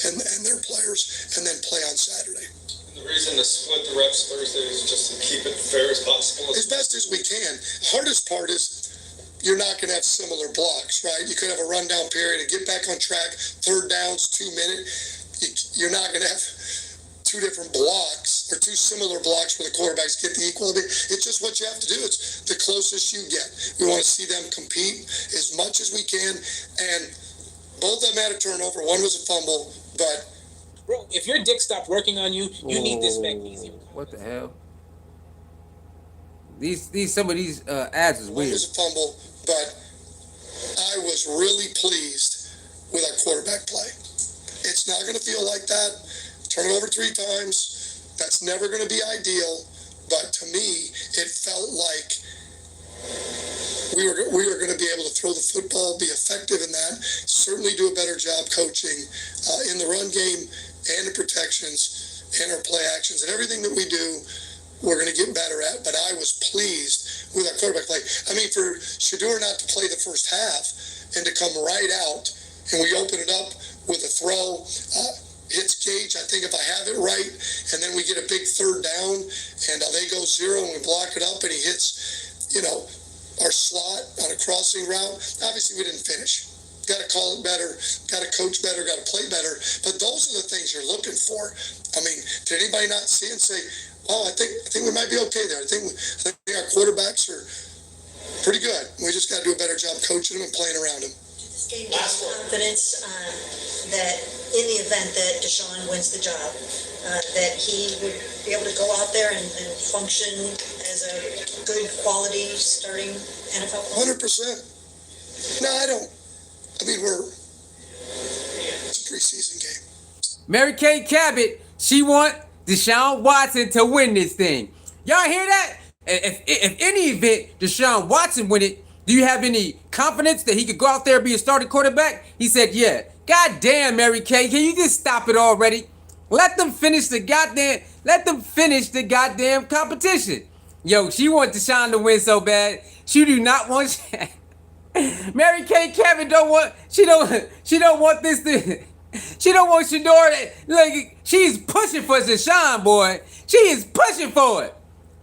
And their players, and then play on Saturday. And the reason to split the reps Thursday is just to keep it fair as possible. As best as we can. Hardest part is you're not going to have similar blocks, right? You could have a rundown period and get back on track. Third downs, 2 minutes. You're not going to have two different blocks or two similar blocks where the quarterbacks get the equal. It's just what you have to do. It's the closest you get. We want to see them compete as much as we can. And both of them had a turnover. One was a fumble, but Bro, if your dick stopped working on you, you need this magnesium. What the hell? Some of these ads is one weird. was a fumble, but I was really pleased with our quarterback play. It's not going to feel like that. Turn it over 3 times. That's never going to be ideal, but to me, it felt like we were going to be able to throw the football, be effective in that, certainly do a better job coaching in the run game and the protections and our play actions and everything that we do. We're going to get better at, but I was pleased with our quarterback play. I mean, for Shedeur not to play the first half and to come right out, and we open it up with a throw, hits Gage, I think if I have it right, and then we get a big third down, and they go 0, and we block it up, and he hits, our slot on a crossing route. Obviously, we didn't finish. Got to call it better, got to coach better, got to play better. But those are the things you're looking for. I mean, did anybody not see and say, "Oh, I think we might be okay there. I think our quarterbacks are pretty good. We just got to do a better job coaching them and playing around them." This gave me confidence that in the event that Deshaun wins the job, that he would be able to go out there and function as a good quality starting NFL player. 100%. No, I don't. I mean, it's a preseason game. Mary Kay Cabot, she want Deshaun Watson to win this thing. Y'all hear that? if any event Deshaun Watson win it, do you have any confidence that he could go out there and be a starting quarterback? He said, yeah. God damn, Mary Kay, can you just stop it already? Let them finish the goddamn competition. Yo, she wants Deshaun to win so bad. She do not want Mary Kay Kevin don't want she don't want this to she don't want Shedeur. Like, she's pushing for Deshaun, boy. She is pushing for it.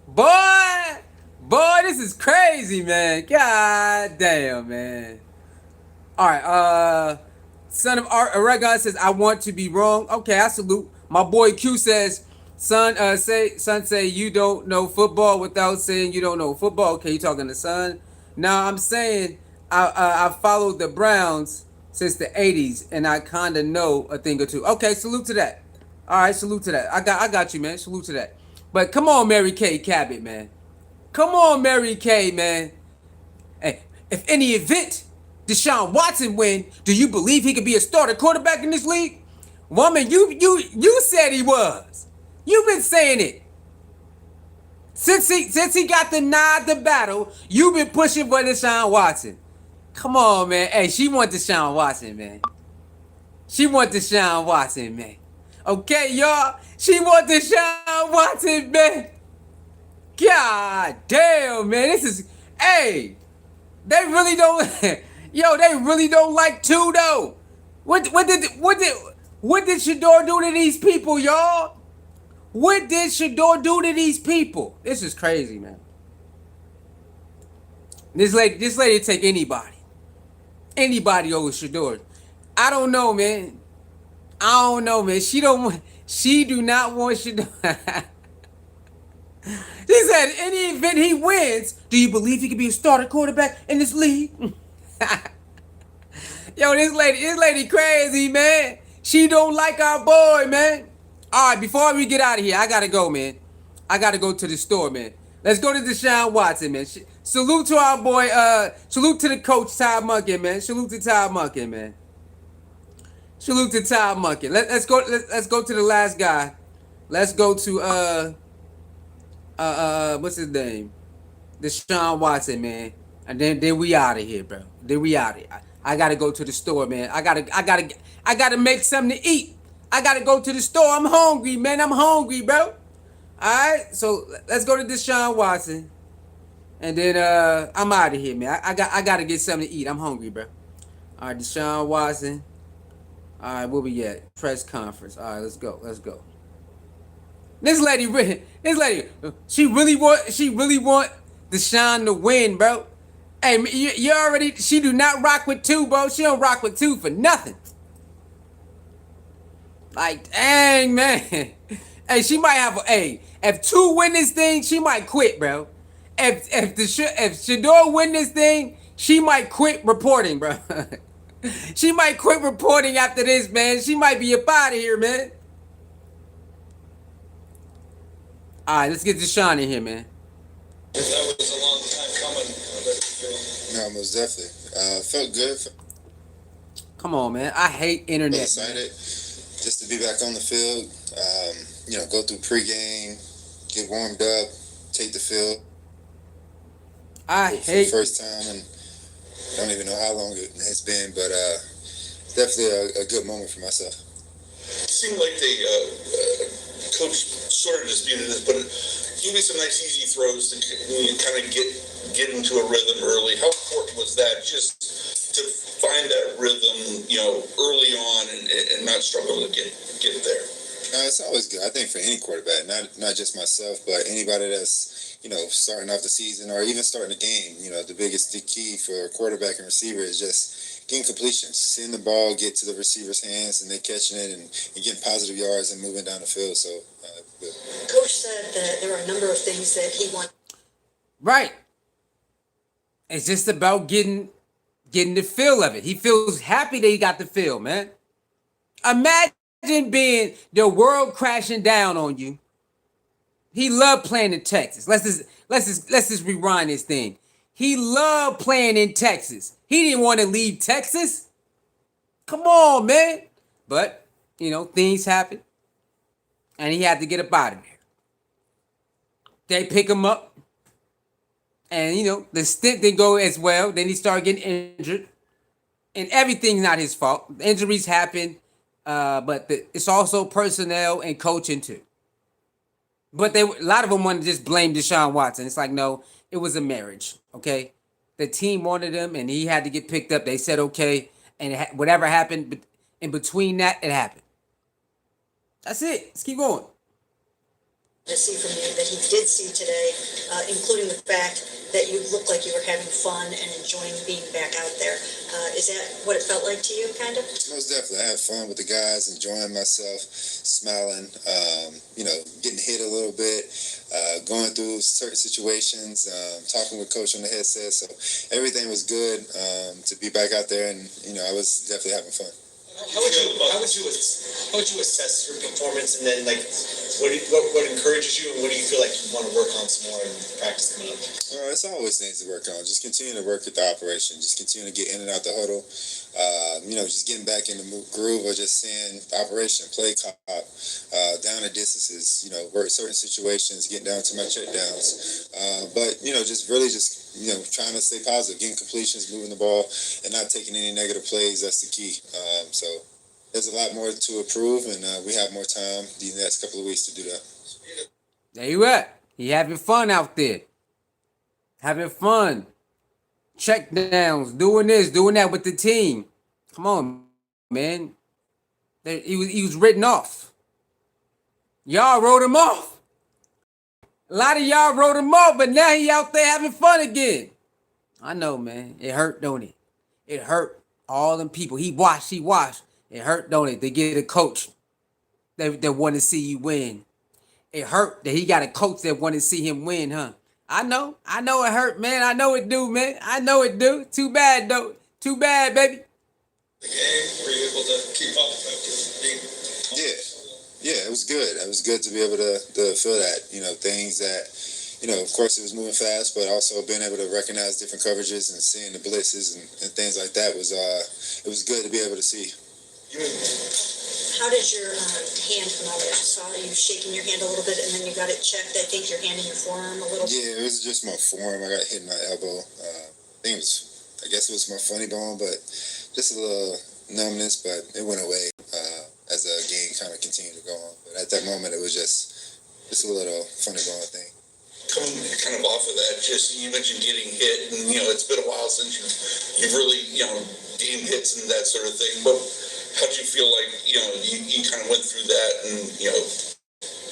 Boy, this is crazy, man. God damn, man. All right, son of Oregon says, I want to be wrong. Okay, I salute. My boy Q says, son say you don't know football without saying you don't know football. Okay, you talking to son? Now I'm saying I followed the Browns since the 80s and I kinda know a thing or two. Okay, salute to that. All right, salute to that. I got you, man. Salute to that. But come on, Mary Kay Cabot, man. Come on, Mary Kay, man. Hey, if any event Deshaun Watson win, do you believe he could be a starter quarterback in this league? Woman, you said he was. You've been saying it. Since he got the nod to battle, you've been pushing for Deshaun Watson. Come on, man. Hey, she want Deshaun Watson, man. She want Deshaun Watson, man. Okay, y'all? She want Deshaun Watson, man. God damn, man. This is... Hey, they really don't... Yo, they really don't like two, though. What did Shedeur do to these people, y'all? What did Shedeur do to these people? This is crazy, man. This lady take anybody. Anybody over Shedeur. I don't know, man. She do not want Shedeur. She said, any event he wins, do you believe he could be a starter quarterback in this league? Yo, this lady crazy, man. She don't like our boy, man. All right, before we get out of here, I gotta go, man. I gotta go to the store, man. Let's go to Deshaun Watson, man. Salute to our boy. Salute to the coach, Todd Monken, man. Salute to Todd Monken, man. Salute to Todd Monken. Let's go to the last guy. Let's go to what's his name? Deshaun Watson, man. And then we out of here, bro. Then we out of here. I gotta go to the store, man. I gotta make something to eat. I gotta go to the store. I'm hungry, man. I'm hungry, bro. Alright, so let's go to Deshaun Watson. And then I'm out of here, man. I gotta get something to eat. I'm hungry, bro. Alright, Deshaun Watson. Alright, where we at? Press conference. Alright, let's go. This lady, she really want Deshaun to win, bro. Hey, you already, she do not rock with two, bro. She don't rock with two for nothing. Like, dang, man. Hey, she might have if two win this thing, she might quit, bro. If Shedeur win this thing, she might quit reporting, bro. She might quit reporting after this, man. She might be up out of here, man. All right, let's get Deshaun in here, man. That was a long time coming. No, most definitely. Felt good. Come on, man. I hate internet. Excited just to be back on the field. Go through pregame, get warmed up, take the field. I hate for the first time, and I don't even know how long it has been, but definitely a good moment for myself. It seemed like they coach sort of disputed this, but give me some nice easy throws to kind of get into a rhythm early. How important was that, just to find that rhythm, early on and not struggle to get there? It's always good. I think for any quarterback, not just myself, but anybody that's starting off the season or even starting a game. The key for a quarterback and receiver is just getting completions, seeing the ball get to the receiver's hands and they catching it and getting positive yards and moving down the field. So, good. Coach said that there are a number of things that he wants. Right. It's just about getting the feel of it. He feels happy that he got the feel, man. Imagine being the world crashing down on you. He loved playing in Texas. Let's just rewind this thing. He loved playing in Texas. He didn't want to leave Texas. Come on, man. But, things happen. And he had to get up out of there. They pick him up. And the stint didn't go as well. Then he started getting injured, and everything's not his fault. Injuries happen, but it's also personnel and coaching too. But a lot of them want to just blame Deshaun Watson. It's like, no, it was a marriage. Okay, the team wanted him, and he had to get picked up. They said okay, and whatever happened in between that, it happened. That's it. Let's keep going. To see from you that he did see today, including the fact that you looked like you were having fun and enjoying being back out there. Is that what it felt like to you, kind of? Most definitely. I had fun with the guys, enjoying myself, smiling, getting hit a little bit, going through certain situations, talking with Coach on the headset. So everything was good to be back out there, and, I was definitely having fun. How would you assess your performance, and then what encourages you, and what do you feel like you want to work on some more in practice coming up? It's always things to work on. Just continue to work at the operation. Just continue to get in and out the huddle. Just getting back in the groove of just seeing the operation, play cop, down the distances. Work certain situations, getting down to my check downs. But trying to stay positive, getting completions, moving the ball, and not taking any negative plays. That's the key. So there's a lot more to improve, and we have more time these next couple of weeks to do that. There you at. He having fun out there. Having fun. Check downs, doing this, doing that with the team. Come on, man. He was written off. Y'all wrote him off. A lot of y'all wrote him off, but now he out there having fun again. I know, man. It hurt, don't it? It hurt all them people. He watched. It hurt, don't it? To get a coach that want to see you win. It hurt that he got a coach that want to see him win, huh? I know it hurt, man. I know it do, man. I know it do. Too bad, though. Too bad, baby. The game, were you able to keep up with being? Yeah, it was good. It was good to be able to feel that, things that, of course it was moving fast, but also being able to recognize different coverages and seeing the blitzes and things like that was, it was good to be able to see. How did your hand come out? I saw you shaking your hand a little bit, and then you got it checked. I think your hand and your forearm a little. Yeah, it was just my forearm. I got hit in my elbow. I guess it was my funny bone, but just a little numbness, but it went away as the game kind of continued to go on. But at that moment, it was just a little funny bone thing. Coming kind of off of that, just you mentioned getting hit, and it's been a while since you've really gained hits and that sort of thing. But how do you feel like you kind of went through that and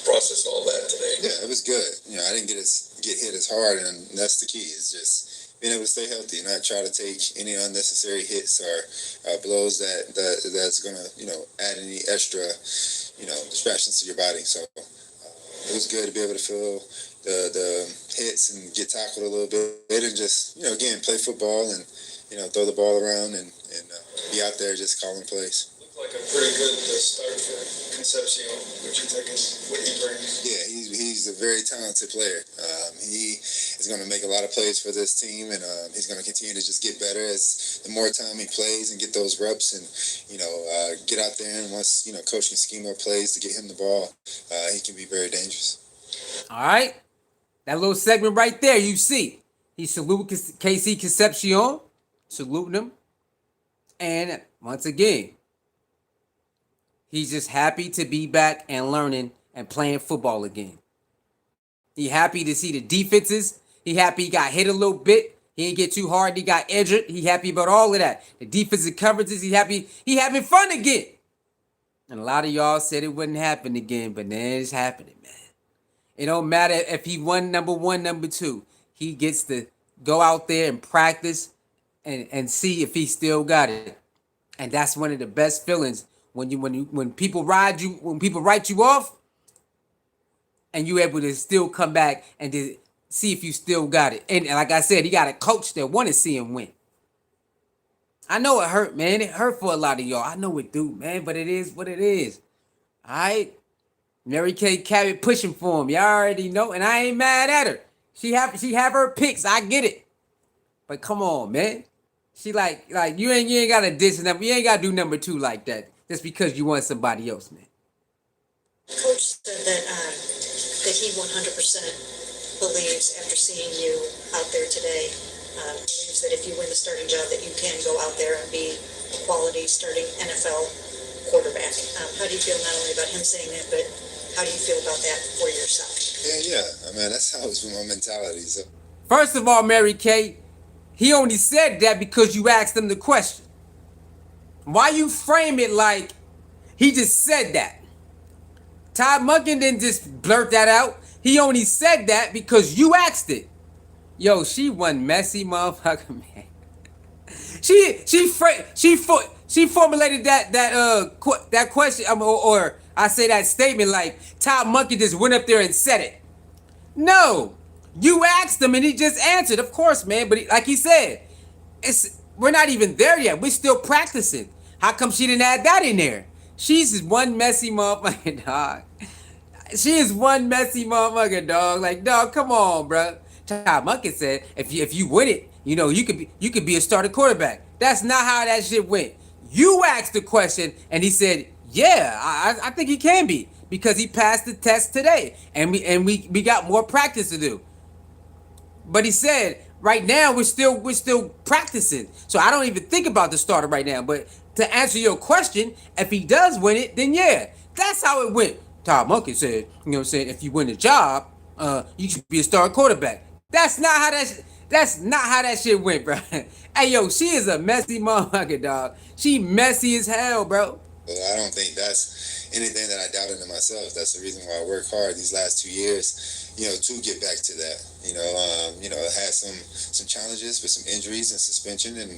processed all that today? Yeah, it was good. I didn't get hit as hard, and that's the key. Is just being able to stay healthy and not try to take any unnecessary hits or blows that's gonna add any extra distractions to your body. So it was good to be able to feel the hits and get tackled a little bit and just again play football and throw the ball around and be out there just calling plays. Like a pretty good start for Concepcion. What you think is what he brings? Yeah, he's a very talented player. He is going to make a lot of plays for this team, and he's going to continue to just get better as the more time he plays and get those reps and get out there. And once coach can scheme up plays to get him the ball, he can be very dangerous. All right, that little segment right there, you see, he saluted KC Concepcion, saluting him, and once again. He's just happy to be back and learning and playing football again. He happy to see the defenses. He happy he got hit a little bit. He didn't get too hard. He got injured. He happy about all of that. The defensive coverages, he happy. He having fun again. And a lot of y'all said it wouldn't happen again, but then it's happening, man. It don't matter if he won number 1, number 2. He gets to go out there and practice and see if he still got it. And that's one of the best feelings. When people write you off, and you able to still come back and to see if you still got it. And like I said, he got a coach that want to see him win. I know it hurt, man. It hurt for a lot of y'all. I know it do, man. But it is what it is. All right, Mary Kay Cabot pushing for him. Y'all already know, and I ain't mad at her. She have her picks. I get it. But come on, man. She like you ain't got to diss number. You ain't got to do number 2 like that. Just because you want somebody else, man. Coach said that he 100% believes, after seeing you out there today, believes that if you win the starting job, that you can go out there and be a quality starting NFL quarterback. How do you feel not only about him saying that, but how do you feel about that for yourself? Yeah. I mean, that's always been my mentality. So. First of all, Mary Kay, he only said that because you asked him the question. Why you frame it like he just said that? Todd Monken didn't just blurt that out. He only said that because you asked it. Yo, she one messy motherfucker, man. She formulated that question or I say that statement like Todd Monken just went up there and said it. No, you asked him and he just answered. Of course, man. But like he said, we're not even there yet. We're still practicing. How come she didn't add that in there? She's just one messy motherfucker, dog. She is one messy motherfucker, dog. Like, dog, come on, bro. Todd Monken said, if you win it, you know, you could be a starting quarterback. That's not how that shit went. You asked the question and he said, yeah, I think he can be because he passed the test today and we got more practice to do. But he said, right now we're still practicing. So I don't even think about the starter right now. But to answer your question, if he does win it, then yeah, that's how it went. Todd Monken said, you know what I'm saying, if you win the job, you should be a starting quarterback. That's not how that shit went, bro. Hey, yo, she is a messy motherfucker, dog. She messy as hell, bro. Well, I don't think that's anything that I doubted in myself. That's the reason why I work hard these last 2 years, you know, to get back to that. I had some challenges with some injuries and suspension, and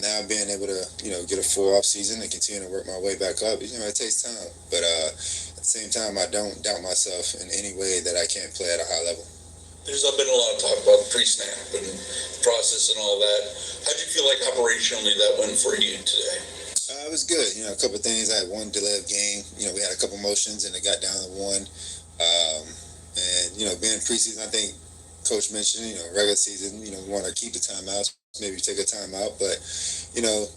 now being able to get a full off season and continue to work my way back up. It takes time, but at the same time, I don't doubt myself in any way that I can't play at a high level. There's been a lot of talk about pre-snap and process and all that. How do you feel like operationally that went for you today? It was good. A couple of things. I had one delay of game. We had a couple motions and it got down to one. Being preseason, I think Coach mentioned, regular season, we want to keep the timeouts, maybe take a timeout. But,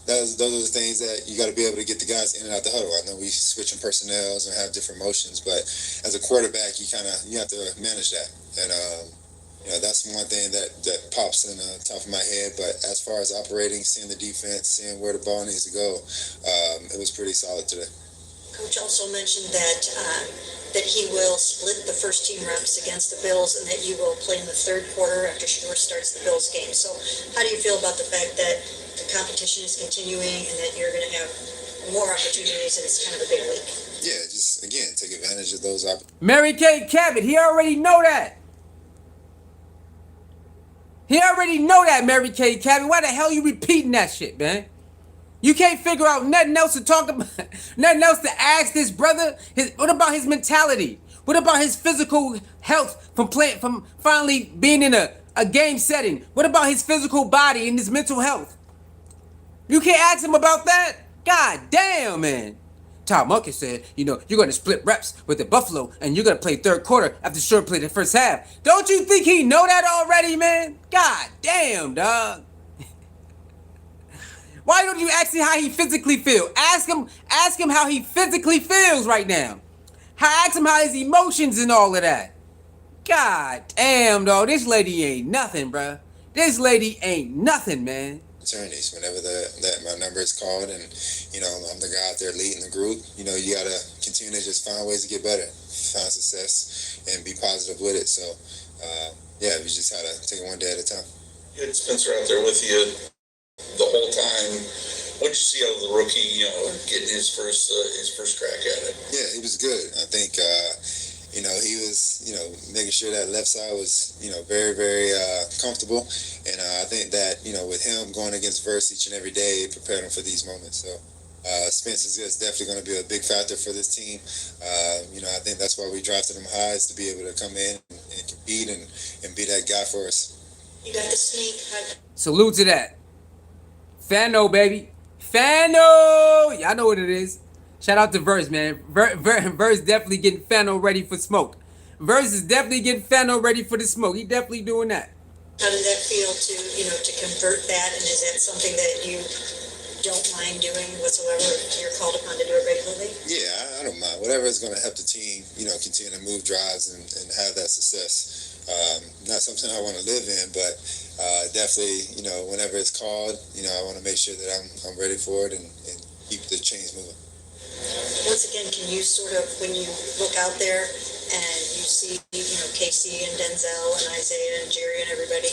those are the things that you got to be able to get the guys in and out the huddle. I know we switching personnels and have different motions, but as a quarterback, you have to manage that. And, that's one thing that pops in the top of my head. But as far as operating, seeing the defense, seeing where the ball needs to go, it was pretty solid today. Coach also mentioned that he will split the first team reps against the Bills and that you will play in the third quarter after Shedeur starts the Bills game. So how do you feel about the fact that the competition is continuing and that you're going to have more opportunities and it's kind of a big week? Yeah, just, again, take advantage of those opportunities. Mary Kay Cabot, he already know that. He already know that, Mary Kay Cabot. Why the hell you repeating that shit, man? You can't figure out nothing else to talk about, nothing else to ask this brother. What about his mentality? What about his physical health from finally being in a game setting? What about his physical body and his mental health? You can't ask him about that? God damn, man. Todd Monken said, you're going to split reps with the Buffalo and you're going to play third quarter after Shedeur played the first half. Don't you think he know that already, man? God damn, dog. Why don't you ask him how he physically feels? Ask him how he physically feels right now. Ask him how his emotions and all of that. God damn, dog. This lady ain't nothing, bruh. This lady ain't nothing, man. Opportunities whenever my number is called and I'm the guy out there leading the group. You got to continue to just find ways to get better, find success, and be positive with it. So we just had to take it one day at a time. You had Spencer out there with you the whole time. What did you see out of the rookie, getting his first crack at it? Yeah, he was good. I think he was making sure that left side was very, very comfortable. And I think that with him going against Verse each and every day, it prepared him for these moments. So Spence is definitely going to be a big factor for this team. I think that's why we drafted him high, is to be able to come in and compete and be that guy for us. You got the sneak. Salute to that. Fano, baby. Fano! Y'all know what it is. Shout out to Verse, man. Verse definitely getting Fano ready for smoke. Verse is definitely getting Fano ready for the smoke. He definitely doing that. How does that feel to convert that? And is that something that you don't mind doing whatsoever if you're called upon to do it regularly? Yeah, I don't mind. Whatever is going to help the team, continue to move drives and have that success. Not something I want to live in, but definitely, whenever it's called, I want to make sure that I'm ready for it and keep the chains moving. Once again, can you sort of, when you look out there and you see, Casey and Denzel and Isaiah and Jerry and everybody,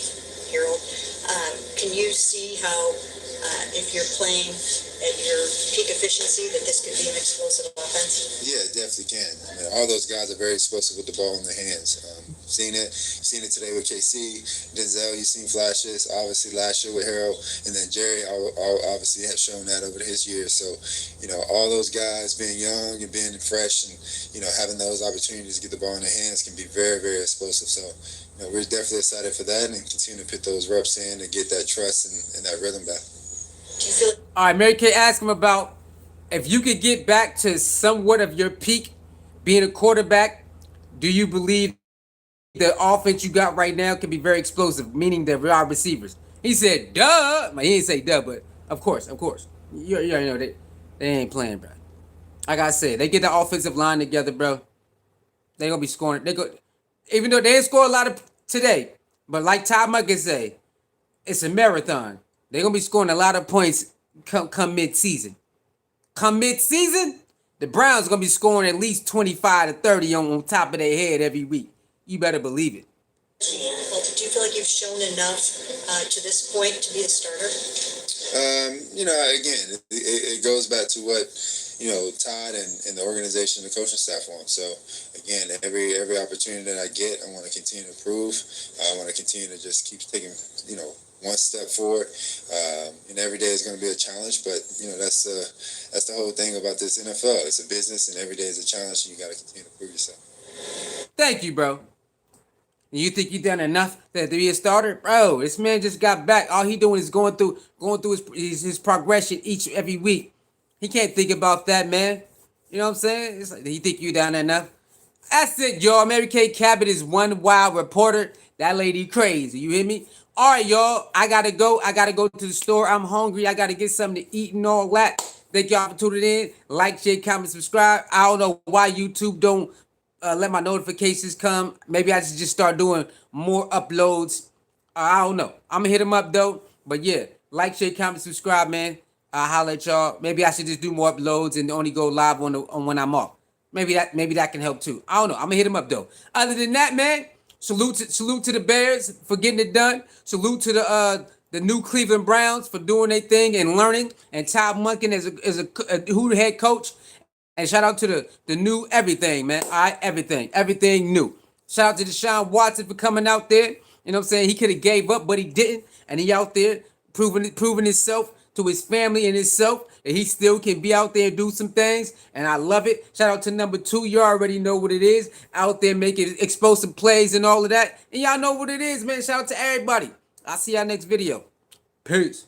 Harold, can you see how if you're playing at your peak efficiency that this could be an explosive offense? Yeah, it definitely can. I mean, all those guys are very explosive with the ball in their hands. Seen it today with KC, Denzel. You've seen flashes, obviously last year with Harold, and then Jerry obviously has shown that over his years. So, all those guys being young and being fresh, and having those opportunities to get the ball in their hands can be very, very explosive. So, we're definitely excited for that and continue to put those reps in and get that trust and that rhythm back. Do you feel? All right, Mary Kay asked him about if you could get back to somewhat of your peak being a quarterback, do you believe the offense you got right now can be very explosive, meaning the wide receivers? He said, duh. He didn't say duh, but of course. You already know they ain't playing, bro. Like I said, they get the offensive line together, bro. They gonna be scoring. Even though they didn't score a lot of today, but like Todd Monken say, it's a marathon. They're gonna be scoring a lot of points come mid-season. Come mid-season, the Browns gonna be scoring at least 25 to 30 on top of their head every week. You better believe it. Do you feel like you've shown enough to this point to be a starter? Again, it goes back to what Todd and the organization, the coaching staff want. So again, every opportunity that I get, I want to continue to improve. I want to continue to just keep taking one step forward. And every day is going to be a challenge, but that's the whole thing about this NFL. It's a business, and every day is a challenge, and you got to continue to prove yourself. Thank you, bro. You think you done enough to be a starter, bro? This man just got back. All he doing is going through his progression every week. He can't think about that, man. You know what I'm saying? It's like, you think you done enough? That's it, y'all. Mary Kay Cabot is one wild reporter. That lady crazy. You hear me? All right, y'all. I gotta go. I gotta go to the store. I'm hungry. I gotta get something to eat and all that. Thank y'all for tuning in. Like, share, comment, subscribe. I don't know why YouTube don't let my notifications come. Maybe I should just start doing more uploads. I don't know. I'm gonna hit them up though. But yeah, like, share, comment, subscribe, man. I'll holler at y'all. Maybe I should just do more uploads and only go live on when I'm off. Maybe that can help too. I don't know. I'm gonna hit them up though. Other than that, man, salute to the Bears for getting it done. Salute to the new Cleveland Browns for doing their thing and learning. And Todd Monken as a head coach. And shout out to the new everything, man. All right, everything new. Shout out to Deshaun Watson for coming out there. You know what I'm saying? He could have gave up, but he didn't. And he out there proving himself to his family and himself that he still can be out there and do some things. And I love it. Shout out to number 2. You already know what it is. Out there making explosive plays and all of that. And y'all know what it is, man. Shout out to everybody. I'll see y'all next video. Peace.